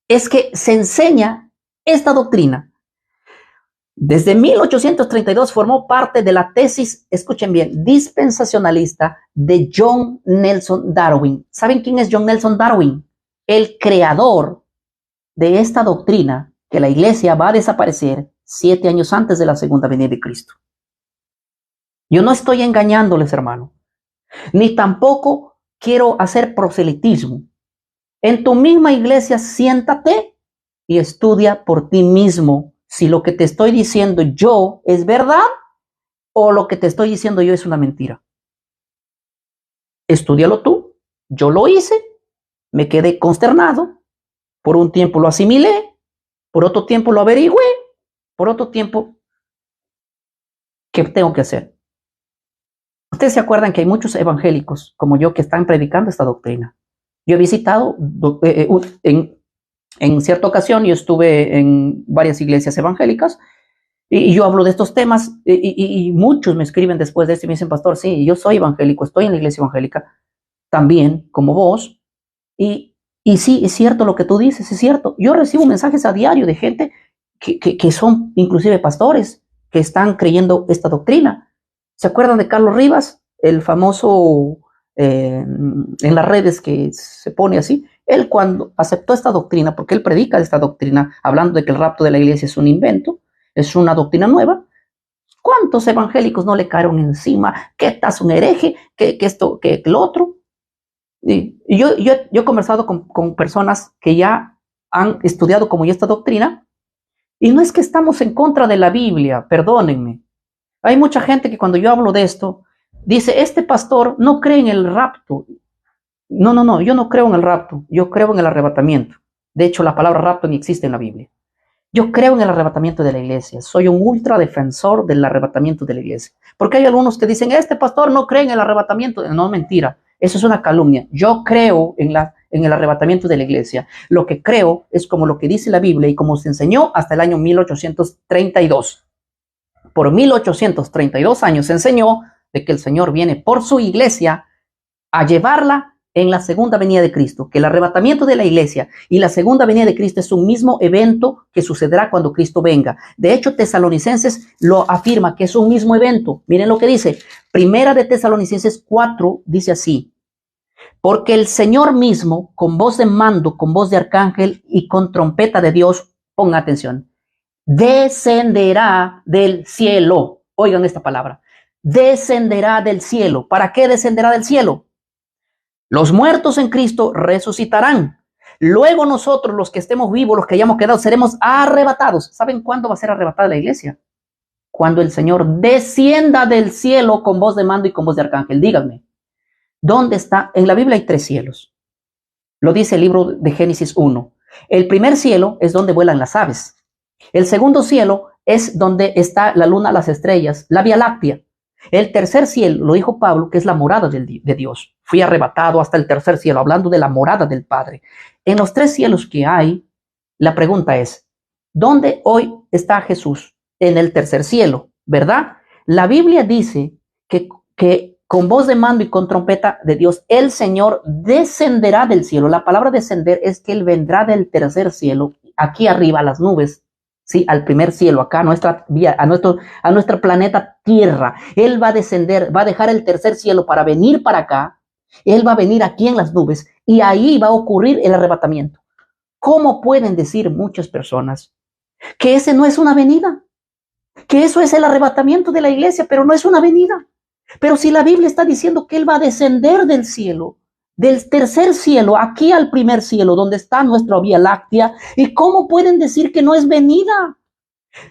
es que se enseña esta doctrina. Desde 1832 formó parte de la tesis, escuchen bien, dispensacionalista de John Nelson Darwin. ¿Saben quién es John Nelson Darwin? El creador de esta doctrina que la iglesia va a desaparecer 7 años antes de la segunda venida de Cristo. Yo no estoy engañándoles, hermano, ni tampoco quiero hacer proselitismo. En tu misma iglesia, siéntate y estudia por ti mismo si lo que te estoy diciendo yo es verdad o lo que te estoy diciendo yo es una mentira. Estúdialo tú. Yo lo hice, me quedé consternado, por un tiempo lo asimilé, por otro tiempo lo averigüé, por otro tiempo, ¿qué tengo que hacer? Ustedes se acuerdan que hay muchos evangélicos como yo que están predicando esta doctrina. Yo he visitado en cierta ocasión, yo estuve en varias iglesias evangélicas y yo hablo de estos temas y muchos me escriben después de esto y me dicen, pastor, sí, yo soy evangélico, estoy en la iglesia evangélica también, como vos, y sí, es cierto lo que tú dices, es cierto. Yo recibo mensajes a diario de gente que son inclusive pastores que están creyendo esta doctrina. ¿Se acuerdan de Carlos Rivas, el famoso en las redes que se pone así? Él cuando aceptó esta doctrina, porque él predica de esta doctrina, hablando de que el rapto de la iglesia es un invento, es una doctrina nueva, ¿cuántos evangélicos no le cayeron encima? Que estás un hereje, que esto, que lo otro. Y yo he conversado con personas que ya han estudiado como yo esta doctrina, y no es que estamos en contra de la Biblia, perdónenme. Hay mucha gente que cuando yo hablo de esto, dice, este pastor no cree en el rapto. No, yo no creo en el rapto, yo creo en el arrebatamiento. De hecho, la palabra rapto ni existe en la Biblia. Yo creo en el arrebatamiento de la iglesia. Soy un ultra defensor del arrebatamiento de la iglesia. Porque hay algunos que dicen, este pastor no cree en el arrebatamiento. No, mentira. Eso es una calumnia. Yo creo en el arrebatamiento de la iglesia. Lo que creo es como lo que dice la Biblia y como se enseñó hasta el año 1832. Por 1832 años se enseñó de que el Señor viene por su iglesia a llevarla en la segunda venida de Cristo, que el arrebatamiento de la iglesia y la segunda venida de Cristo es un mismo evento que sucederá cuando Cristo venga. De hecho, Tesalonicenses lo afirma que es un mismo evento. Miren lo que dice. Primera de Tesalonicenses 4 dice así: porque el Señor mismo, con voz de mando, con voz de arcángel y con trompeta de Dios, pongan atención, descenderá del cielo. Oigan esta palabra. Descenderá del cielo. ¿Para qué descenderá del cielo? Los muertos en Cristo resucitarán. Luego nosotros, los que estemos vivos, los que hayamos quedado, seremos arrebatados. ¿Saben cuándo va a ser arrebatada la iglesia? Cuando el Señor descienda del cielo con voz de mando y con voz de arcángel. Díganme, ¿dónde está? En la Biblia hay 3 cielos. Lo dice el libro de Génesis 1. El primer cielo es donde vuelan las aves. El segundo cielo es donde está la luna, las estrellas, la Vía Láctea. El tercer cielo, lo dijo Pablo, que es la morada de Dios. Fui arrebatado hasta el tercer cielo, hablando de la morada del Padre. En los 3 cielos que hay, la pregunta es, ¿dónde hoy está Jesús? En el tercer cielo, ¿verdad? La Biblia dice que con voz de mando y con trompeta de Dios, el Señor descenderá del cielo. La palabra descender es que Él vendrá del tercer cielo, aquí arriba, a las nubes, sí, al primer cielo, acá a nuestro planeta Tierra. Él va a descender, va a dejar el tercer cielo para venir para acá. Él va a venir aquí en las nubes y ahí va a ocurrir el arrebatamiento. ¿Cómo pueden decir muchas personas que ese no es una venida? Que eso es el arrebatamiento de la iglesia, pero no es una venida. Pero si la Biblia está diciendo que Él va a descender del cielo, del tercer cielo, aquí al primer cielo, donde está nuestra Vía Láctea, ¿y cómo pueden decir que no es venida?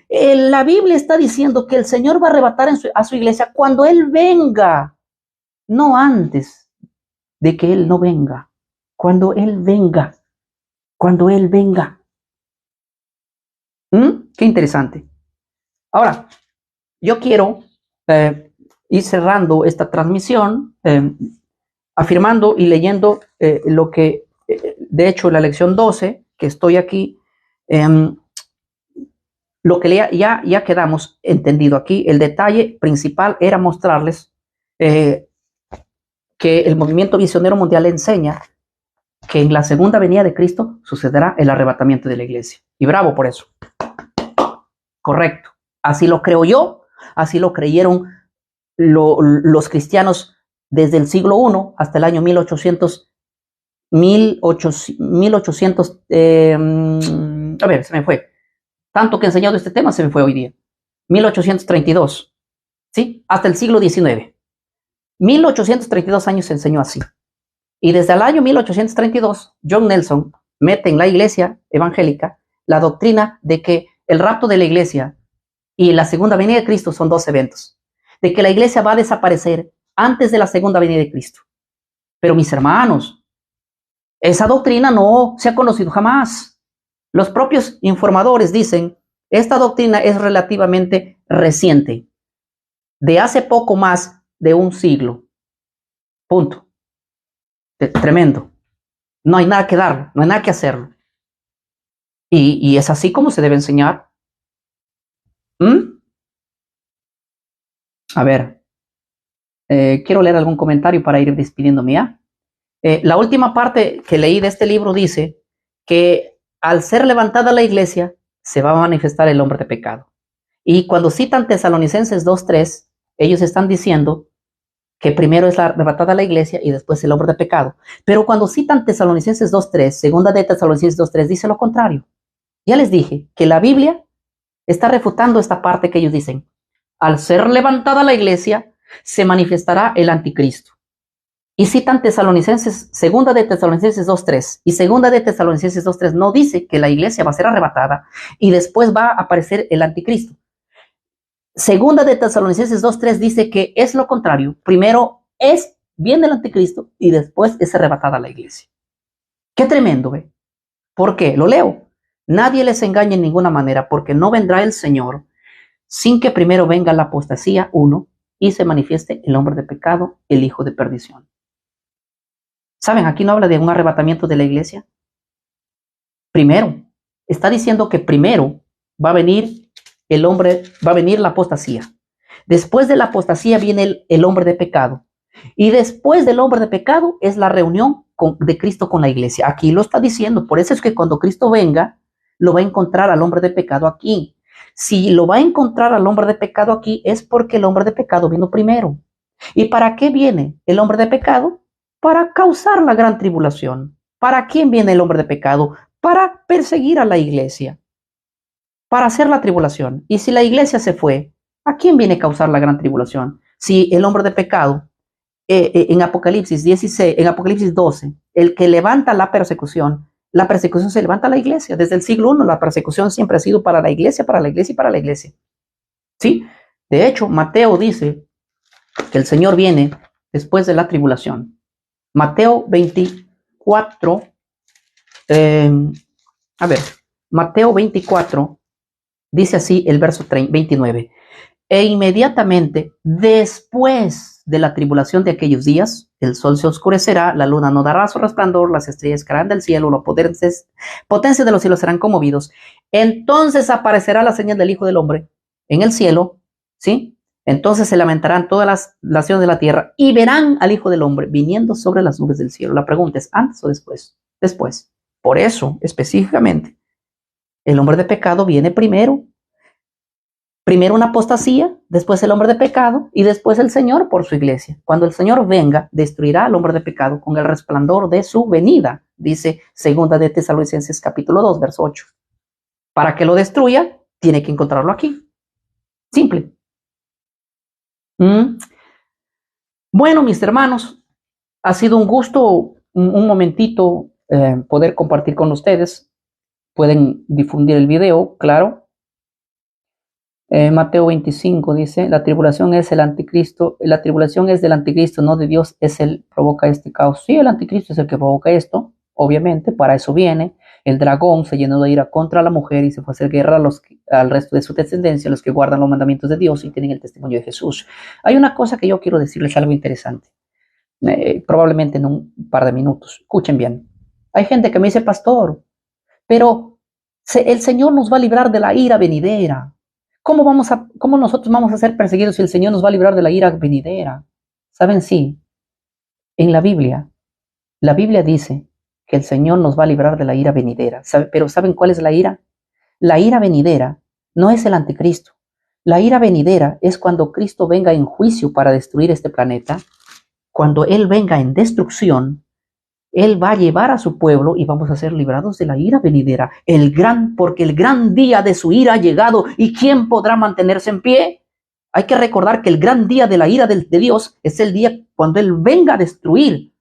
La Biblia está diciendo que el Señor va a arrebatar a su iglesia cuando Él venga, no antes de que Él no venga, cuando Él venga, cuando Él venga. Qué interesante. Ahora, yo quiero ir cerrando esta transmisión afirmando y leyendo lo que, de hecho, la lección 12, que estoy aquí, lo que ya quedamos entendido aquí. El detalle principal era mostrarles que el movimiento misionero mundial enseña que en la segunda venida de Cristo sucederá el arrebatamiento de la iglesia. Y bravo por eso. Correcto. Así lo creo yo, así lo creyeron los cristianos desde el siglo I hasta el año 1800, a ver, se me fue. Tanto que he enseñado este tema, se me fue hoy día. 1832, ¿sí? Hasta el siglo XIX. 1832 años se enseñó así. Y desde el año 1832, John Nelson mete en la iglesia evangélica la doctrina de que el rapto de la iglesia y la segunda venida de Cristo son 2 eventos. De que la iglesia va a desaparecer antes de la segunda venida de Cristo. Pero mis hermanos, esa doctrina no se ha conocido jamás. Los propios informadores dicen, esta doctrina es relativamente reciente, de hace poco más de un siglo. Punto. Tremendo. No hay nada que darle, no hay nada que hacerlo. Y es así como se debe enseñar. A ver, quiero leer algún comentario para ir despidiéndome ya. La última parte que leí de este libro dice que al ser levantada la iglesia, se va a manifestar el hombre de pecado. Y cuando citan Tesalonicenses 2:3, ellos están diciendo que primero es arrebatada la iglesia y después el hombre de pecado. Pero cuando citan Tesalonicenses 2:3, segunda de Tesalonicenses 2:3, dice lo contrario. Ya les dije que la Biblia está refutando esta parte que ellos dicen. Al ser levantada la iglesia, se manifestará el anticristo. Y citan Tesalonicenses, segunda de Tesalonicenses 2:3 y segunda de Tesalonicenses 2:3 no dice que la iglesia va a ser arrebatada y después va a aparecer el anticristo. Segunda de Tesalonicenses 2:3 dice que es lo contrario. Primero viene el anticristo y después es arrebatada la iglesia. Qué tremendo, ¿ve? ¿Por qué? Lo leo. Nadie les engañe en ninguna manera, porque no vendrá el Señor sin que primero venga la apostasía, uno, y se manifieste el hombre de pecado, el hijo de perdición. ¿Saben? Aquí no habla de un arrebatamiento de la iglesia. Primero, está diciendo que primero va a venir el hombre, va a venir la apostasía. Después de la apostasía viene el hombre de pecado. Y después del hombre de pecado es la reunión de Cristo con la iglesia. Aquí lo está diciendo. Por eso es que cuando Cristo venga, lo va a encontrar al hombre de pecado aquí. Si lo va a encontrar al hombre de pecado aquí, es porque el hombre de pecado vino primero. ¿Y para qué viene el hombre de pecado? Para causar la gran tribulación. ¿Para quién viene el hombre de pecado? Para perseguir a la iglesia, para hacer la tribulación. Y si la iglesia se fue, ¿a quién viene a causar la gran tribulación? Si el hombre de pecado, en Apocalipsis 16, en Apocalipsis 12, el que levanta la persecución se levanta a la iglesia. Desde el siglo I, la persecución siempre ha sido para la iglesia, para la iglesia y para la iglesia. ¿Sí? De hecho, Mateo dice que el Señor viene después de la tribulación. Mateo 24, Mateo 24, dice así el verso 29. E inmediatamente después de la tribulación de aquellos días, el sol se oscurecerá, la luna no dará su resplandor, las estrellas caerán del cielo, los potencias de los cielos serán conmovidos. Entonces aparecerá la señal del Hijo del Hombre en el cielo, ¿sí? Entonces se lamentarán todas las naciones de la tierra y verán al Hijo del Hombre viniendo sobre las nubes del cielo. La pregunta es, ¿antes o después? Después. Por eso, específicamente, el hombre de pecado viene primero. Primero una apostasía, después el hombre de pecado y después el Señor por su iglesia. Cuando el Señor venga, destruirá al hombre de pecado con el resplandor de su venida, dice segunda de Tesalonicenses capítulo 2, verso 8. Para que lo destruya, tiene que encontrarlo aquí. Simple. Bueno, mis hermanos, ha sido un gusto, un momentito poder compartir con ustedes. Pueden difundir el video, claro. Mateo 25 dice, la tribulación es el anticristo, la tribulación es del anticristo, no de Dios, es el provoca este caos. Sí, el anticristo es el que provoca esto, obviamente, para eso viene. El dragón se llenó de ira contra la mujer y se fue a hacer guerra al resto de su descendencia, los que guardan los mandamientos de Dios y tienen el testimonio de Jesús. Hay una cosa que yo quiero decirles, algo interesante, probablemente en un par de minutos. Escuchen bien. Hay gente que me dice, pastor, pero el Señor nos va a librar de la ira venidera. ¿Cómo nosotros vamos a ser perseguidos si el Señor nos va a librar de la ira venidera? ¿Saben? Sí, en la Biblia dice que el Señor nos va a librar de la ira venidera. Pero ¿saben cuál es la ira? La ira venidera no es el anticristo. La ira venidera es cuando Cristo venga en juicio para destruir este planeta. Cuando Él venga en destrucción, Él va a llevar a su pueblo y vamos a ser librados de la ira venidera. Porque el gran día de su ira ha llegado. ¿Y quién podrá mantenerse en pie? Hay que recordar que el gran día de la ira de Dios es el día cuando Él venga a destruir,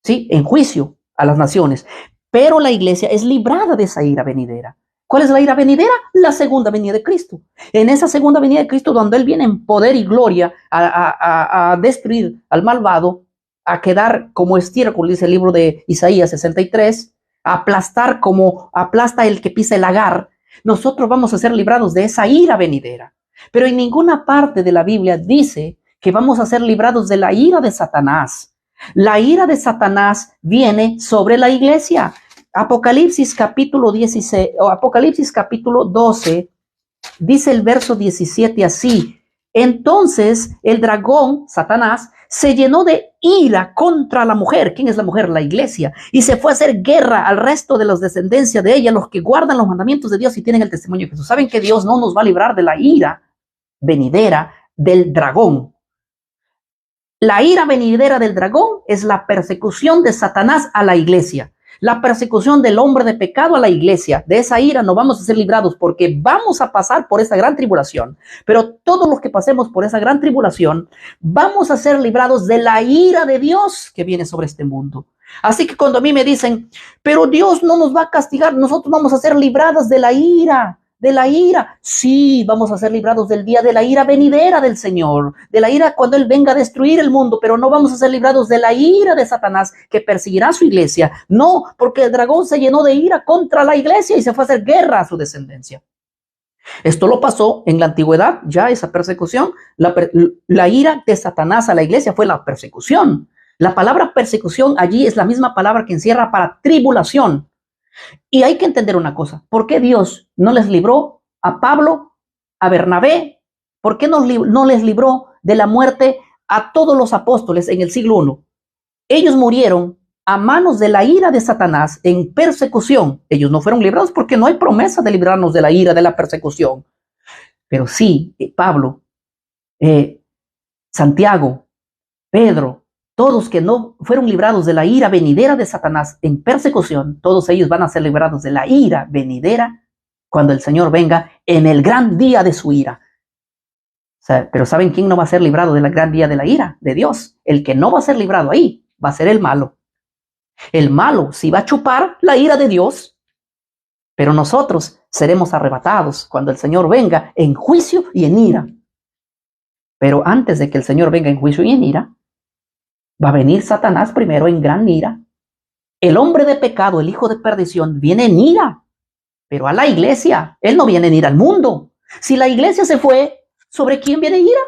¿sí? En juicio a las naciones. Pero la iglesia es librada de esa ira venidera. ¿Cuál es la ira venidera? La segunda venida de Cristo. En esa segunda venida de Cristo, donde Él viene en poder y gloria a destruir al malvado, a quedar como estiércol, dice el libro de Isaías 63, a aplastar como aplasta el que pisa el lagar. Nosotros vamos a ser librados de esa ira venidera. Pero en ninguna parte de la Biblia dice que vamos a ser librados de la ira de Satanás. La ira de Satanás viene sobre la iglesia. Apocalipsis capítulo 16, o Apocalipsis capítulo 12, dice el verso 17 así. Entonces el dragón, Satanás, se llenó de ira contra la mujer. ¿Quién es la mujer? La iglesia. Y se fue a hacer guerra al resto de los descendencia de ella, los que guardan los mandamientos de Dios y tienen el testimonio de Jesús. Saben que Dios no nos va a librar de la ira venidera del dragón. La ira venidera del dragón es la persecución de Satanás a la iglesia. La persecución del hombre de pecado a la iglesia. De esa ira no vamos a ser librados porque vamos a pasar por esa gran tribulación. Pero todos los que pasemos por esa gran tribulación vamos a ser librados de la ira de Dios que viene sobre este mundo. Así que cuando a mí me dicen, pero Dios no nos va a castigar, nosotros vamos a ser librados de la ira de la ira. Sí, vamos a ser librados del día de la ira venidera del Señor, de la ira cuando Él venga a destruir el mundo, pero no vamos a ser librados de la ira de Satanás que perseguirá a su iglesia. No, porque el dragón se llenó de ira contra la iglesia y se fue a hacer guerra a su descendencia. Esto lo pasó en la antigüedad, ya esa persecución, la ira de Satanás a la iglesia fue la persecución. La palabra persecución allí es la misma palabra que encierra para tribulación. Y hay que entender una cosa, ¿por qué Dios no les libró a Pablo, a Bernabé? ¿Por qué no les libró de la muerte a todos los apóstoles en el siglo I? Ellos murieron a manos de la ira de Satanás en persecución. Ellos no fueron librados porque no hay promesa de librarnos de la ira de la persecución. Pero sí, Pablo, Santiago, Pedro, todos que no fueron librados de la ira venidera de Satanás en persecución, todos ellos van a ser librados de la ira venidera cuando el Señor venga en el gran día de su ira. O sea, pero ¿saben quién no va a ser librado del gran día de la ira? De Dios. El que no va a ser librado ahí va a ser el malo. El malo sí va a chupar la ira de Dios, pero nosotros seremos arrebatados cuando el Señor venga en juicio y en ira. Pero antes de que el Señor venga en juicio y en ira, va a venir Satanás primero en gran ira. El hombre de pecado, el hijo de perdición, viene en ira, pero a la iglesia. Él no viene en ira al mundo. Si la iglesia se fue, ¿sobre quién viene ira?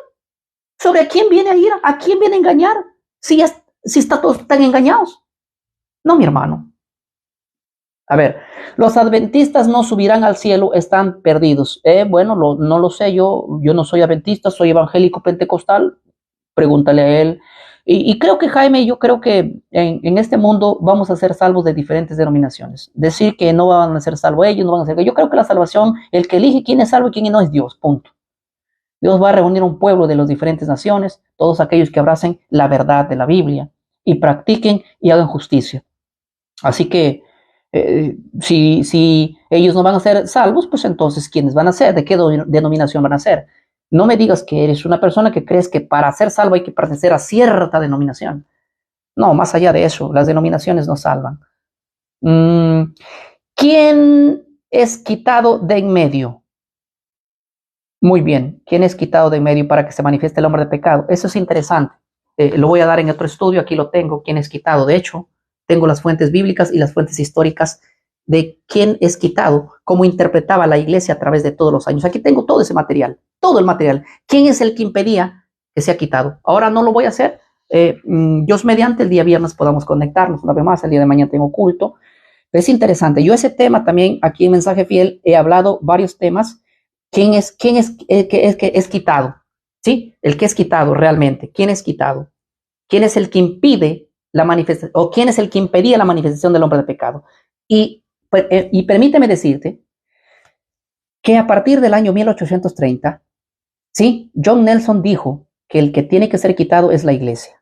¿Sobre quién viene a ira? ¿A quién viene a engañar? Si está todos tan engañados. No, mi hermano. A ver, los adventistas no subirán al cielo, están perdidos. Bueno, no lo sé, yo no soy adventista, soy evangélico pentecostal. Pregúntale a él. Y creo que Jaime, yo creo que en este mundo vamos a ser salvos de diferentes denominaciones. Decir que no van a ser salvos ellos, no van a ser. Yo creo que la salvación, el que elige quién es salvo y quién no es Dios, punto. Dios va a reunir un pueblo de las diferentes naciones, todos aquellos que abracen la verdad de la Biblia y practiquen y hagan justicia. Así que si ellos no van a ser salvos, pues entonces, ¿quiénes van a ser? ¿De qué denominación van a ser? No me digas que eres una persona que crees que para ser salvo hay que pertenecer a cierta denominación. No, más allá de eso, las denominaciones no salvan. ¿Quién es quitado de en medio? Muy bien, ¿quién es quitado de en medio para que se manifieste el hombre de pecado? Eso es interesante. Lo voy a dar en otro estudio, aquí lo tengo, ¿quién es quitado? De hecho, tengo las fuentes bíblicas y las fuentes históricas de quién es quitado, cómo interpretaba la iglesia a través de todos los años. Aquí tengo todo ese material, todo el material. ¿Quién es el que impedía que sea quitado? Ahora no lo voy a hacer. Dios mediante, el día viernes podamos conectarnos una vez más. El día de mañana tengo culto. Es interesante. Yo ese tema también aquí en Mensaje Fiel he hablado varios temas. ¿Quién es el que es quitado? ¿Sí? El que es quitado realmente. ¿Quién es quitado? ¿Quién es el que impide la manifestación, o quién es el que impedía la manifestación del hombre de pecado? Y permíteme decirte que a partir del año 1830, ¿sí? John Nelson dijo que el que tiene que ser quitado es la iglesia.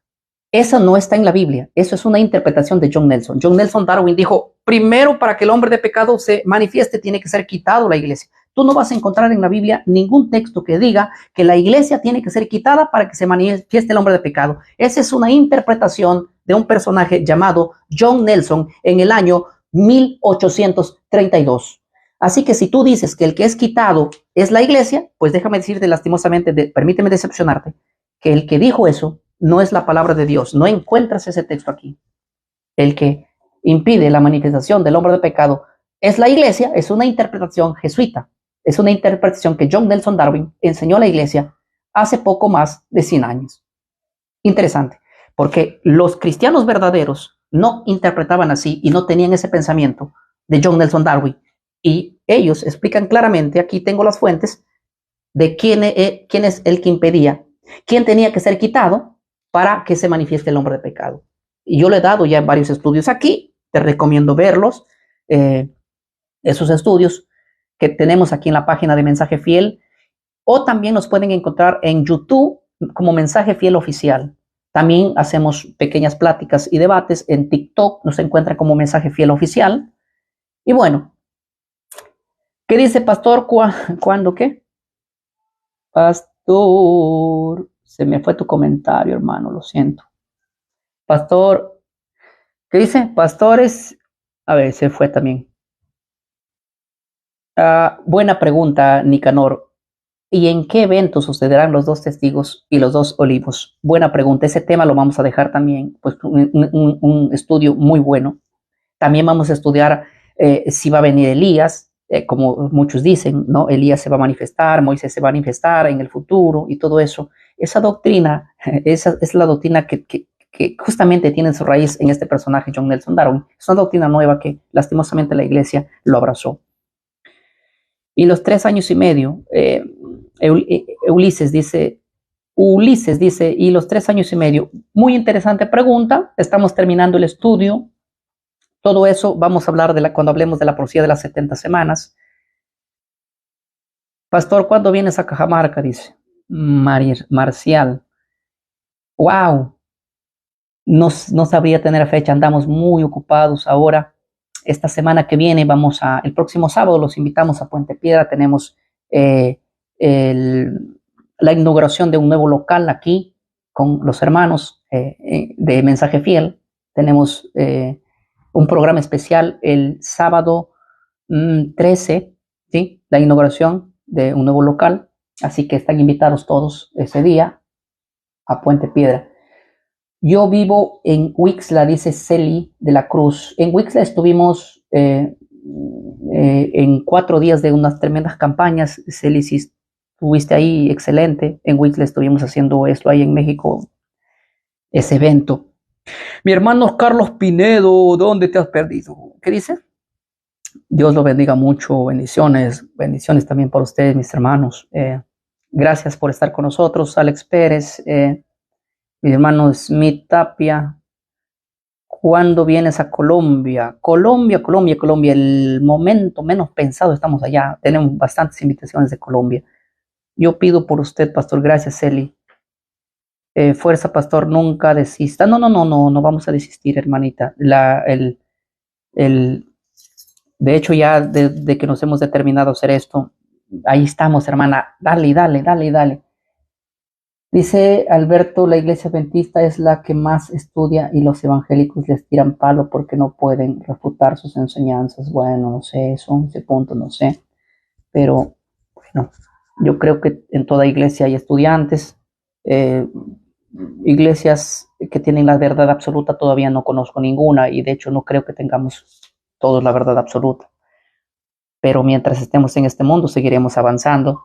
Eso no está en la Biblia, eso es una interpretación de John Nelson. John Nelson Darwin dijo, primero para que el hombre de pecado se manifieste tiene que ser quitado la iglesia. Tú no vas a encontrar en la Biblia ningún texto que diga que la iglesia tiene que ser quitada para que se manifieste el hombre de pecado. Esa es una interpretación de un personaje llamado John Nelson en el año 1832. Así que si tú dices que el que es quitado es la iglesia, pues déjame decirte lastimosamente, permíteme decepcionarte, que el que dijo eso no es la palabra de Dios. No encuentras ese texto aquí. El que impide la manifestación del hombre de pecado es la iglesia, es una interpretación jesuita. Es una interpretación que John Nelson Darwin enseñó a la iglesia hace poco más de 100 años. Interesante, porque los cristianos verdaderos no interpretaban así y no tenían ese pensamiento de John Nelson Darwin. Y ellos explican claramente, aquí tengo las fuentes, de quién es el que impedía, quién tenía que ser quitado para que se manifieste el hombre de pecado. Y yo le he dado ya varios estudios aquí, te recomiendo verlos, esos estudios que tenemos aquí en la página de Mensaje Fiel, o también nos pueden encontrar en YouTube como Mensaje Fiel Oficial. También hacemos pequeñas pláticas y debates en TikTok, nos encuentran como Mensaje Fiel Oficial. Y bueno, ¿qué dice pastor? ¿Cuándo qué? Pastor, se me fue tu comentario, hermano, lo siento. Pastor, ¿qué dice? Pastores, a ver, se fue también. Buena pregunta, Nicanor. ¿Y en qué evento sucederán los dos testigos y los dos olivos? Buena pregunta. Ese tema lo vamos a dejar también, pues un estudio muy bueno. También vamos a estudiar si va a venir Elías, como muchos dicen, ¿no? Elías se va a manifestar, Moisés se va a manifestar en el futuro y todo eso. Esa doctrina, esa es la doctrina que justamente tiene su raíz en este personaje, John Nelson Darwin. Es una doctrina nueva que lastimosamente la iglesia lo abrazó. Y los 3 años y medio, Ulises dice, y los 3 años y medio, muy interesante pregunta, estamos terminando el estudio, todo eso vamos a hablar cuando hablemos de la profecía de las 70 semanas. Pastor, ¿cuándo vienes a Cajamarca? Dice Marcial. Wow, no sabría tener fecha, andamos muy ocupados ahora. Esta semana que viene el próximo sábado los invitamos a Puente Piedra, tenemos la inauguración de un nuevo local aquí con los hermanos de Mensaje Fiel. Tenemos un programa especial el sábado 13, ¿sí? La inauguración de un nuevo local, así que están invitados todos ese día a Puente Piedra. Yo vivo en Huixla, dice Celi de la Cruz. En Huixla estuvimos en 4 días de unas tremendas campañas. Celi, si estuviste ahí, excelente. En Huixla estuvimos haciendo esto ahí en México, ese evento. Mi hermano Carlos Pinedo, ¿dónde te has perdido? ¿Qué dice? Dios lo bendiga mucho, bendiciones también para ustedes, mis hermanos. Gracias por estar con nosotros, Alex Pérez, mi hermano Smith Tapia. ¿Cuándo vienes a Colombia? Colombia, el momento menos pensado estamos allá. Tenemos bastantes invitaciones de Colombia. Yo pido por usted, pastor, gracias, Eli. Fuerza, pastor, nunca desista. No vamos a desistir, hermanita. De hecho, ya de que nos hemos determinado hacer esto, ahí estamos, hermana. Dale. Dice Alberto, la iglesia adventista es la que más estudia y los evangélicos les tiran palo porque no pueden refutar sus enseñanzas. Bueno, no sé, ese punto no sé. Pero bueno, yo creo que en toda iglesia hay estudiantes. Iglesias que tienen la verdad absoluta todavía no conozco ninguna y de hecho no creo que tengamos todos la verdad absoluta. Pero mientras estemos en este mundo seguiremos avanzando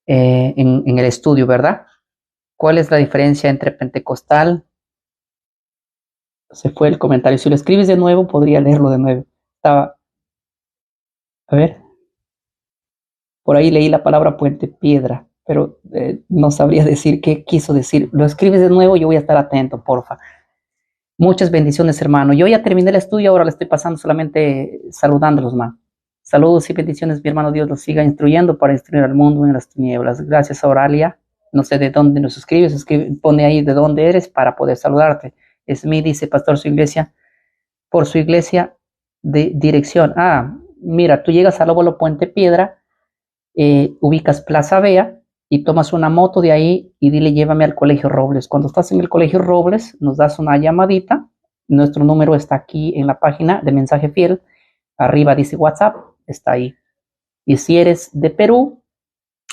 en el estudio, ¿verdad? ¿Cuál es la diferencia entre pentecostal? Se fue el comentario. Si lo escribes de nuevo, podría leerlo de nuevo. A ver. Por ahí leí la palabra Puente Piedra, pero no sabría decir qué quiso decir. Lo escribes de nuevo, yo voy a estar atento, porfa. Muchas bendiciones, hermano. Yo ya terminé el estudio, ahora le estoy pasando solamente saludándolos, man. Saludos y bendiciones, mi hermano. Dios los siga instruyendo para instruir al mundo en las tinieblas. Gracias, Auralia. No sé de dónde nos escribes, pone ahí de dónde eres para poder saludarte. Smith dice, pastor, por su iglesia de dirección. Mira, tú llegas al óvalo Puente Piedra, ubicas Plaza Vea y tomas una moto de ahí y dile, llévame al Colegio Robles. Cuando estás en el Colegio Robles, nos das una llamadita. Nuestro número está aquí en la página de Mensaje Fiel. Arriba dice WhatsApp, está ahí. Y si eres de Perú,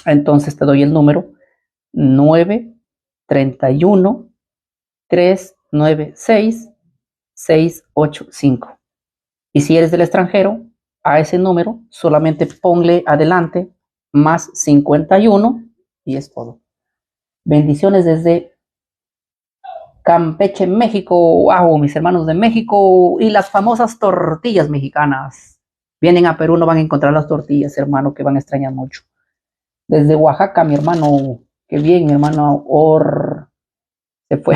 entonces te doy el número 931-396-685. Y si eres del extranjero, a ese número solamente ponle adelante más 51 y es todo. Bendiciones desde Campeche, México. Wow, mis hermanos de México y las famosas tortillas mexicanas. Vienen a Perú, no van a encontrar las tortillas, hermano, que van a extrañar mucho. Desde Oaxaca, mi hermano, qué bien, mi hermano se fue.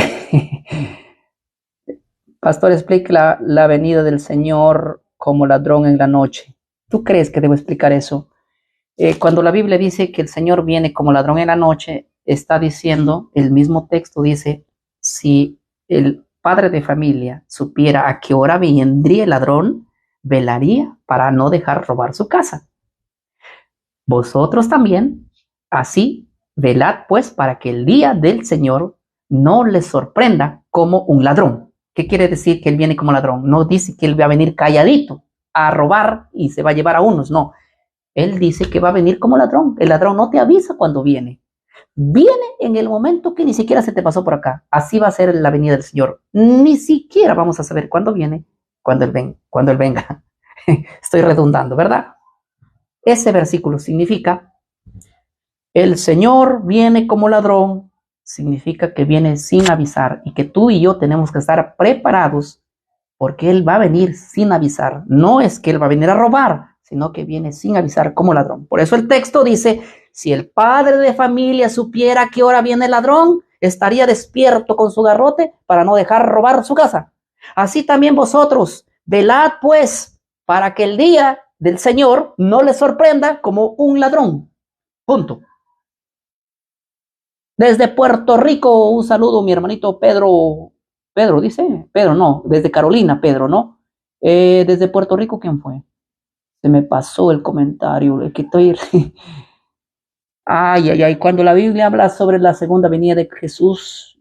Pastor, explica la venida del Señor como ladrón en la noche. ¿Tú crees que debo explicar eso? Cuando la Biblia dice que el Señor viene como ladrón en la noche, está diciendo, el mismo texto dice, si el padre de familia supiera a qué hora vendría el ladrón, velaría para no dejar robar su casa. Vosotros también, así, velad pues para que el día del Señor no les sorprenda como un ladrón. ¿Qué quiere decir que Él viene como ladrón? No dice que Él va a venir calladito a robar y se va a llevar a unos, no. Él dice que va a venir como ladrón. El ladrón no te avisa cuando viene. Viene en el momento que ni siquiera se te pasó por acá. Así va a ser la venida del Señor. Ni siquiera vamos a saber cuándo viene, cuando Él venga. Estoy redundando, ¿verdad? Ese versículo significa, el Señor viene como ladrón, significa que viene sin avisar y que tú y yo tenemos que estar preparados porque Él va a venir sin avisar. No es que Él va a venir a robar, sino que viene sin avisar como ladrón. Por eso el texto dice, si el padre de familia supiera a qué hora viene el ladrón, estaría despierto con su garrote para no dejar robar su casa. Así también vosotros, velad pues, para que el día del Señor no les sorprenda como un ladrón. Punto. Desde Puerto Rico, un saludo, mi hermanito Pedro. Pedro, dice. Pedro, no. Desde Carolina, Pedro, ¿no? Desde Puerto Rico, ¿quién fue? Se me pasó el comentario. El que estoy... Ay, ay, ay. Cuando la Biblia habla sobre la segunda venida de Jesús,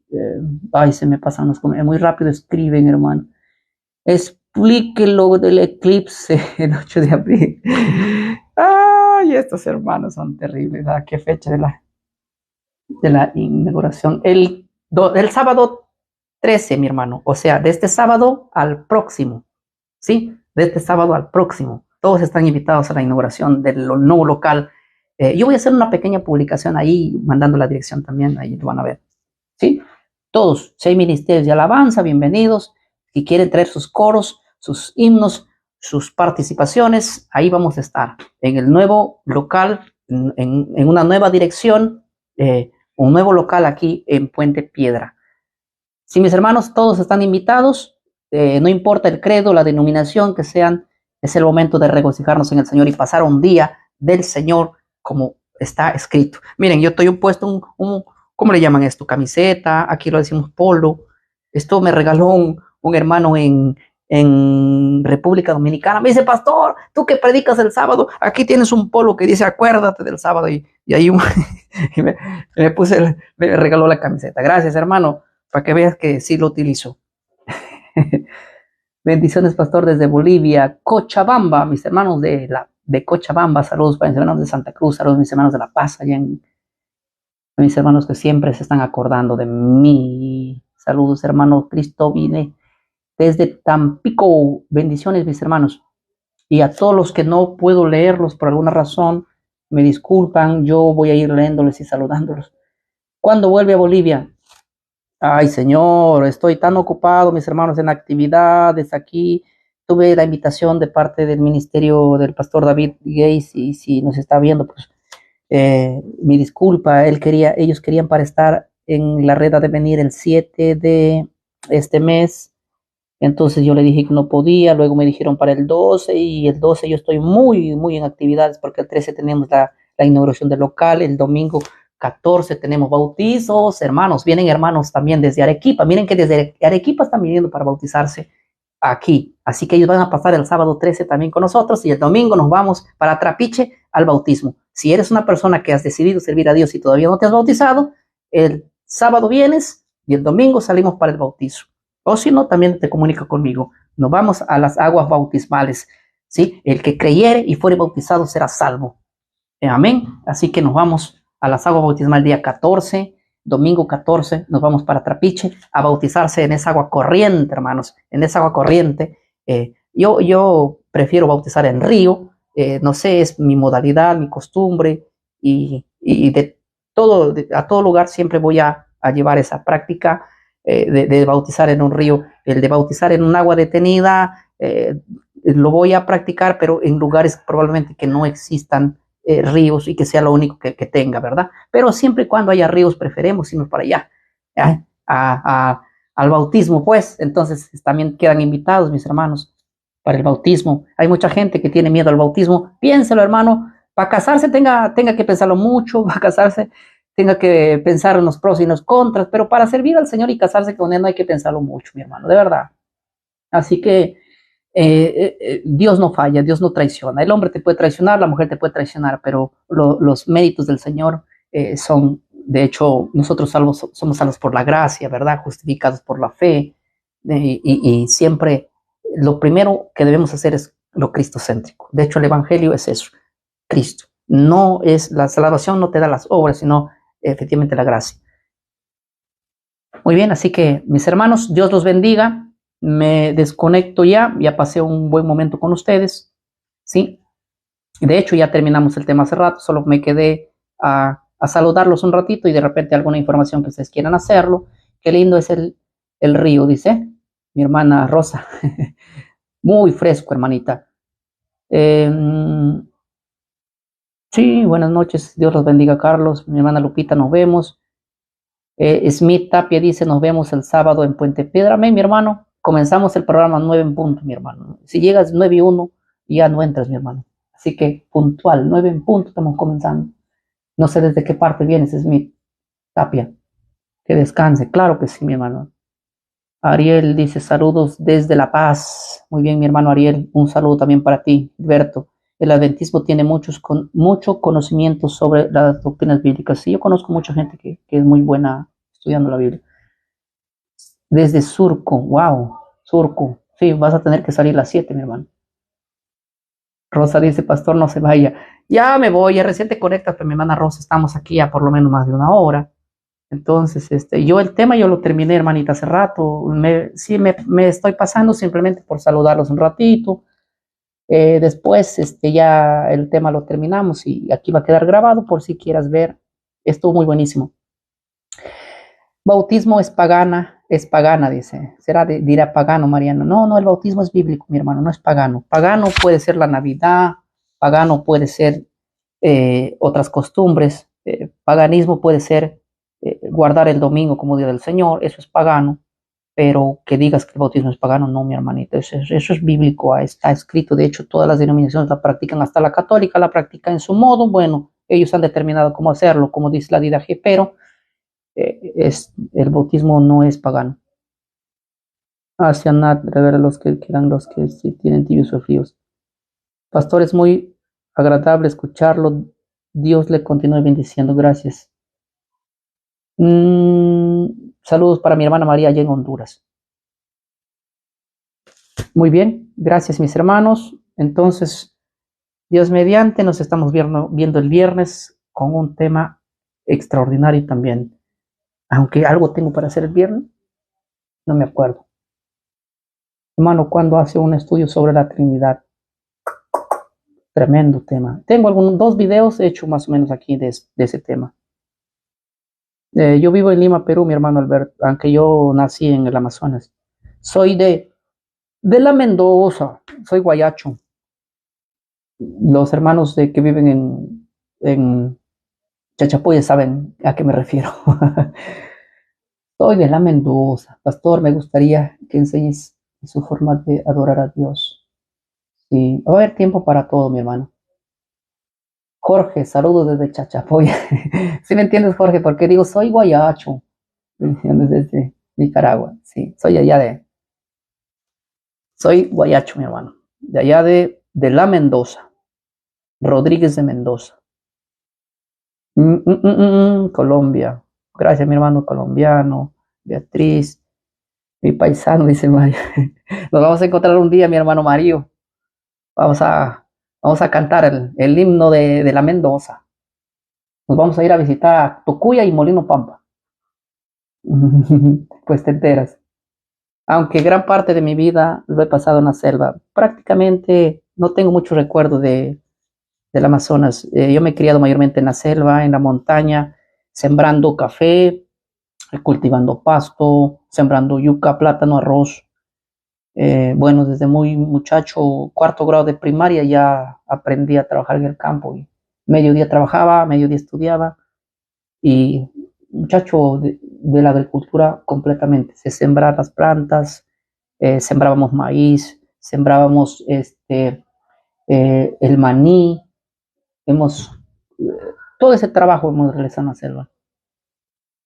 ay, se me pasan los comentarios. Muy rápido escriben, hermano. Explíquelo del eclipse el 8 de abril. Ay, estos hermanos son terribles. ¿A qué fecha de la inauguración? El sábado 13, mi hermano. O sea, de este sábado al próximo. ¿Sí? De este sábado al próximo. Todos están invitados a la inauguración del nuevo local. Yo voy a hacer una pequeña publicación ahí, mandando la dirección también. Ahí lo van a ver. ¿Sí? Todos, si hay ministerios de alabanza, bienvenidos. Si quieren traer sus coros, sus himnos, sus participaciones, ahí vamos a estar. En el nuevo local, en una nueva dirección, un nuevo local aquí en Puente Piedra. Si mis hermanos todos están invitados, no importa el credo, la denominación que sean, es el momento de regocijarnos en el Señor y pasar un día del Señor como está escrito. Miren, yo estoy puesto ¿cómo le llaman esto? Camiseta, aquí lo decimos polo. Esto me regaló un hermano en República Dominicana. Me dice, pastor, tú que predicas el sábado, aquí tienes un polo que dice, acuérdate del sábado. Y ahí y me regaló la camiseta. Gracias, hermano, para que veas que sí lo utilizo. Bendiciones, pastor, desde Bolivia, Cochabamba, mis hermanos de Cochabamba, saludos para mis hermanos de Santa Cruz, saludos mis hermanos de La Paz, allá mis hermanos que siempre se están acordando de mí. Saludos, hermano Cristo, vine desde Tampico, bendiciones, mis hermanos. Y a todos los que no puedo leerlos por alguna razón, me disculpan, yo voy a ir leyéndoles y saludándolos. ¿Cuándo vuelve a Bolivia? Ay, Señor, estoy tan ocupado, mis hermanos, en actividades aquí. Tuve la invitación de parte del ministerio del pastor David Gates y si nos está viendo, pues mi disculpa, ellos querían para estar en la red de venir el 7 de este mes. Entonces yo le dije que no podía, luego me dijeron para el 12 y el 12 yo estoy muy, muy en actividades porque el 13 tenemos la inauguración del local, el domingo 14 tenemos bautizos, hermanos, vienen hermanos también desde Arequipa, miren que desde Arequipa están viniendo para bautizarse aquí, así que ellos van a pasar el sábado 13 también con nosotros y el domingo nos vamos para Trapiche al bautismo. Si eres una persona que has decidido servir a Dios y todavía no te has bautizado, el sábado vienes y el domingo salimos para el bautizo. O si no, también te comunica conmigo. Nos vamos a las aguas bautismales, ¿sí? El que creyere y fuere bautizado será salvo. Amén. Así que nos vamos a las aguas bautismales el día 14, domingo 14, nos vamos para Trapiche a bautizarse en esa agua corriente, hermanos, en esa agua corriente. Yo prefiero bautizar en río, no sé, es mi modalidad, mi costumbre, y a todo lugar siempre voy a llevar esa práctica de bautizar en un río. El de bautizar en un agua detenida lo voy a practicar, pero en lugares probablemente que no existan ríos y que sea lo único que tenga, ¿verdad? Pero siempre y cuando haya ríos preferemos irnos para allá, al bautismo, pues. Entonces también quedan invitados, mis hermanos, para el bautismo. Hay mucha gente que tiene miedo al bautismo. Piénselo, hermano. Para casarse tenga que pensarlo mucho, para casarse tenga que pensar en los pros y los contras, pero para servir al Señor y casarse con Él no hay que pensarlo mucho, mi hermano, de verdad. Así que Dios no falla, Dios no traiciona. El hombre te puede traicionar, la mujer te puede traicionar, pero los méritos del Señor son, de hecho, nosotros somos salvos por la gracia, ¿verdad? Justificados por la fe. Y siempre lo primero que debemos hacer es lo cristocéntrico. De hecho, el Evangelio es eso. Cristo. No es la salvación, no te da las obras, sino efectivamente la gracia. Muy bien, así que mis hermanos, Dios los bendiga. Me desconecto ya pasé un buen momento con ustedes, ¿sí? De hecho, ya terminamos el tema hace rato, solo me quedé a saludarlos un ratito y de repente alguna información que ustedes quieran hacerlo. Qué lindo es el río, dice mi hermana Rosa. Muy fresco, hermanita. Eh, sí, buenas noches, Dios los bendiga, Carlos. Mi hermana Lupita, nos vemos. Smith Tapia dice, nos vemos el sábado en Puente Piedra. Amén, mi hermano. Comenzamos el programa 9 en punto, mi hermano. Si llegas 9 y 1, ya no entras, mi hermano. Así que puntual, 9 en punto estamos comenzando. No sé desde qué parte vienes, Smith Tapia. Que descanse. Claro que sí, mi hermano. Ariel dice, saludos desde La Paz. Muy bien, mi hermano Ariel. Un saludo también para ti, Alberto. El adventismo tiene mucho conocimiento sobre las doctrinas bíblicas. Sí, yo conozco mucha gente que es muy buena estudiando la Biblia. Desde Surco, wow, Surco. Sí, vas a tener que salir a las 7, mi hermano. Rosa dice, pastor, no se vaya. Ya me voy, ya recién te conectas, pero mi hermana Rosa, estamos aquí ya por lo menos más de una hora. Entonces, yo el tema yo lo terminé, hermanita, hace rato. Sí, me estoy pasando simplemente por saludarlos un ratito. Después, ya el tema lo terminamos y aquí va a quedar grabado por si quieras ver. Estuvo muy buenísimo. Bautismo es pagana, dice. Dirá pagano, Mariano. No, el bautismo es bíblico, mi hermano, no es pagano. Pagano puede ser la Navidad, pagano puede ser otras costumbres, paganismo puede ser guardar el domingo como día del Señor, eso es pagano, pero que digas que el bautismo es pagano, no, mi hermanito, eso es bíblico, está escrito, de hecho todas las denominaciones la practican, hasta la católica la practica en su modo, bueno, ellos han determinado cómo hacerlo, como dice la Didache, pero el bautismo no es pagano. Hacia Nat, revela los que quedan, los que sí tienen tibios o fríos. Pastor, es muy agradable escucharlo. Dios le continúe bendiciendo. Gracias. Saludos para mi hermana María allá en Honduras. Muy bien, gracias mis hermanos. Entonces, Dios mediante, nos estamos viendo el viernes con un tema extraordinario también. Aunque algo tengo para hacer el viernes, no me acuerdo. Hermano, cuando hace un estudio sobre la Trinidad, tremendo tema. Tengo dos videos hechos más o menos aquí de ese tema. Yo vivo en Lima, Perú, mi hermano Alberto, aunque yo nací en el Amazonas. Soy de la Mendoza, soy guayacho. Los hermanos que viven en Chachapoya saben a qué me refiero. Soy de la Mendoza. Pastor, me gustaría que enseñes su forma de adorar a Dios. Sí, va a haber tiempo para todo, mi hermano. Jorge, saludos desde Chachapoya. ¿Sí me entiendes, Jorge? Porque digo, soy guayacho. Desde Nicaragua. Sí, soy guayacho, mi hermano. De allá de la Mendoza. Rodríguez de Mendoza. Colombia. Gracias, mi hermano colombiano. Beatriz, mi paisano, dice Mario. Nos vamos a encontrar un día, mi hermano Mario. Vamos a cantar el himno de la Mendoza. Nos vamos a ir a visitar Tocuya y Molino Pampa. Pues te enteras. Aunque gran parte de mi vida lo he pasado en la selva. Prácticamente no tengo mucho recuerdo del Amazonas. Yo me he criado mayormente en la selva, en la montaña, sembrando café, cultivando pasto, sembrando yuca, plátano, arroz. Bueno, desde muy muchacho, cuarto grado de primaria, ya aprendí a trabajar en el campo. Y mediodía trabajaba, mediodía estudiaba y muchacho de la agricultura completamente. Se sembrar las plantas, sembrábamos maíz, sembrábamos el maní, hemos, eh, todo ese trabajo hemos realizado en la selva.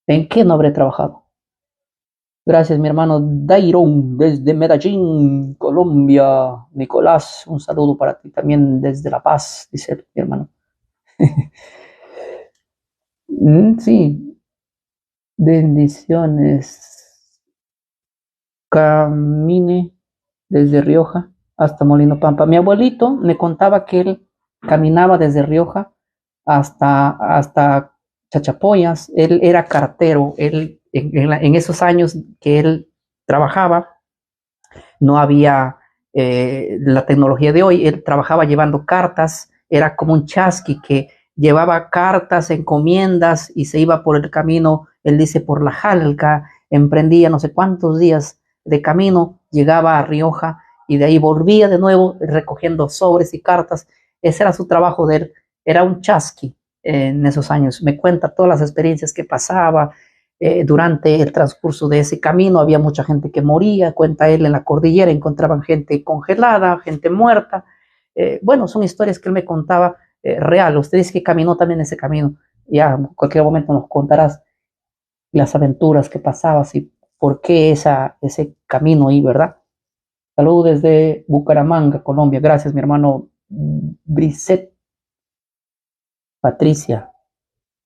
¿En qué no habré trabajado? Gracias, mi hermano Dairon, desde Medellín, Colombia. Nicolás, un saludo para ti también desde La Paz, dice mi hermano. Sí, bendiciones. Camine desde Rioja hasta Molino Pampa. Mi abuelito me contaba que él caminaba desde Rioja hasta Chachapoyas. Él era cartero. Él, en esos años que él trabajaba, no había la tecnología de hoy. Él trabajaba llevando cartas, era como un chasqui que llevaba cartas, encomiendas y se iba por el camino, él dice, por la Jalca, emprendía no sé cuántos días de camino, llegaba a Rioja y de ahí volvía de nuevo recogiendo sobres y cartas. Ese era su trabajo de él, era un chasqui en esos años. Me cuenta todas las experiencias que pasaba, durante el transcurso de ese camino había mucha gente que moría, cuenta él, en la cordillera encontraban gente congelada, gente muerta. Bueno, son historias que él me contaba real. Ustedes que caminó también ese camino, ya en cualquier momento nos contarás las aventuras que pasabas y por qué ese camino ahí, ¿verdad? Saludos desde Bucaramanga, Colombia. Gracias, mi hermano Brisset Patricia,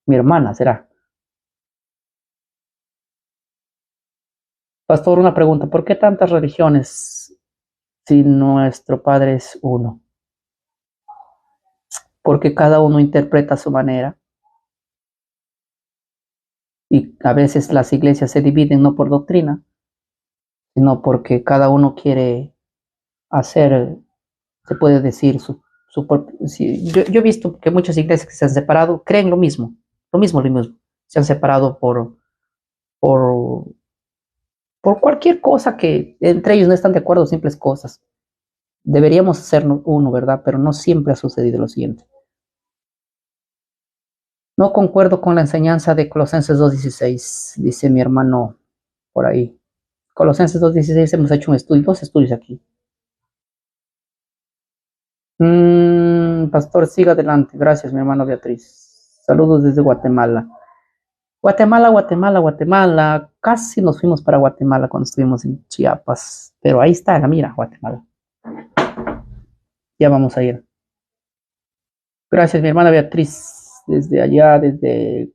mi hermana será. Pastor, una pregunta, ¿por qué tantas religiones si nuestro Padre es uno? Porque cada uno interpreta a su manera y a veces las iglesias se dividen no por doctrina, sino porque cada uno quiere hacer, se puede decir, yo he visto que muchas iglesias que se han separado creen lo mismo, se han separado por, por cualquier cosa que entre ellos no están de acuerdo, simples cosas. Deberíamos ser uno, ¿verdad? Pero no siempre ha sucedido lo siguiente. No concuerdo con la enseñanza de Colosenses 2:16, dice mi hermano por ahí. Colosenses 2:16 hemos hecho un estudio, 2 estudios aquí. Pastor, siga adelante. Gracias, mi hermano Beatriz. Saludos desde Guatemala. Guatemala. Casi nos fuimos para Guatemala cuando estuvimos en Chiapas. Pero ahí está, mira, Guatemala. Ya vamos a ir. Gracias, mi hermana Beatriz. Desde allá, desde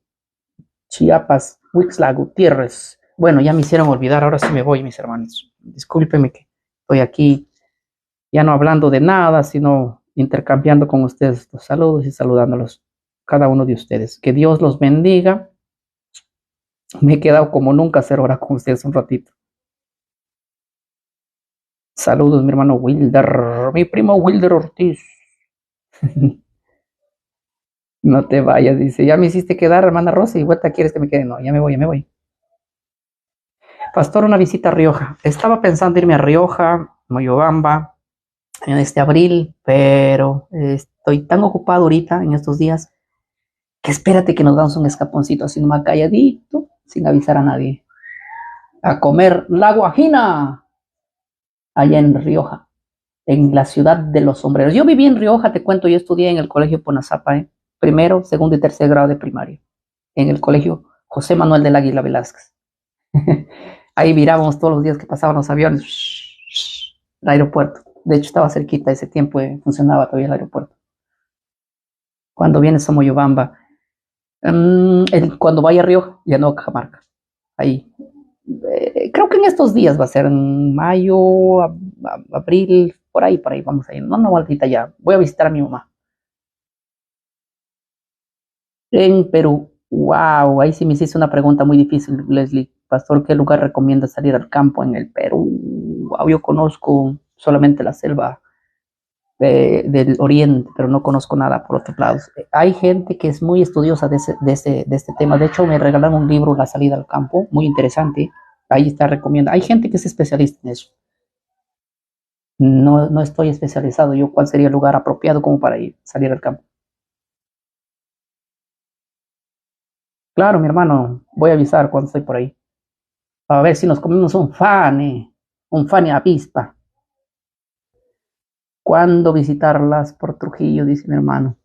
Chiapas, Huixla Gutiérrez. Bueno, ya me hicieron olvidar, ahora sí me voy, mis hermanos. Discúlpenme que estoy aquí ya no hablando de nada, sino intercambiando con ustedes los saludos y saludándolos, cada uno de ustedes. Que Dios los bendiga. Me he quedado como nunca a hacer hora con ustedes un ratito. Saludos, mi hermano Wilder, mi primo Wilder Ortiz. No te vayas, dice. Ya me hiciste quedar, hermana Rosa, y vuelta quieres que me quede. No, ya me voy. Pastor, una visita a Rioja. Estaba pensando irme a Rioja, Moyobamba, en este abril, pero estoy tan ocupado ahorita en estos días que espérate que nos damos un escaponcito así nomás calladito, sin avisar a nadie, a comer la guajina allá en Rioja, en la ciudad de los sombreros. Yo viví en Rioja, te cuento, yo estudié en el colegio Ponazapa, primero, segundo y tercer grado de primaria, en el colegio José Manuel del Águila Velázquez. Ahí mirábamos todos los días que pasaban los aviones, el aeropuerto. De hecho, estaba cerquita, ese tiempo funcionaba todavía el aeropuerto. Cuando vienes a Moyobamba, cuando vaya a Rioja, ya no a Cajamarca. Ahí. Creo que en estos días va a ser en mayo, abril, por ahí vamos a ir. No, una vueltita ya. Voy a visitar a mi mamá. En Perú. Wow, ahí sí me hiciste una pregunta muy difícil, Leslie. Pastor, ¿qué lugar recomienda salir al campo en el Perú? Wow, yo conozco solamente la selva del oriente, pero no conozco nada por otros lados. Hay gente que es muy estudiosa de este tema. De hecho, me regalaron un libro, La salida al campo, muy interesante. Ahí está, recomienda. Hay gente que es especialista en eso. No estoy especializado. Yo, ¿cuál sería el lugar apropiado como para ir, salir al campo? Claro, mi hermano, voy a avisar cuando estoy por ahí. A ver si nos comemos un fane avispa. ¿Cuándo visitarlas por Trujillo? Dice mi hermano.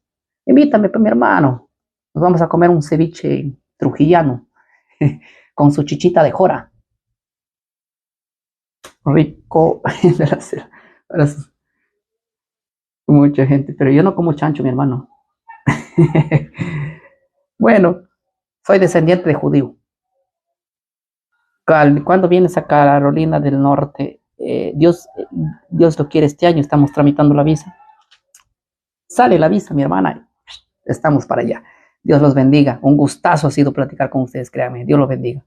Invítame, pues, mi hermano. Nos vamos a comer un ceviche trujillano con su chichita de jora. Rico. Mucha gente, pero yo no como chancho, mi hermano. Bueno, soy descendiente de judío. ¿Cuándo vienes a Carolina del Norte? Dios lo quiere este año, estamos tramitando la visa. Sale la visa, mi hermana, estamos para allá. Dios los bendiga. Un gustazo ha sido platicar con ustedes, créanme. Dios los bendiga.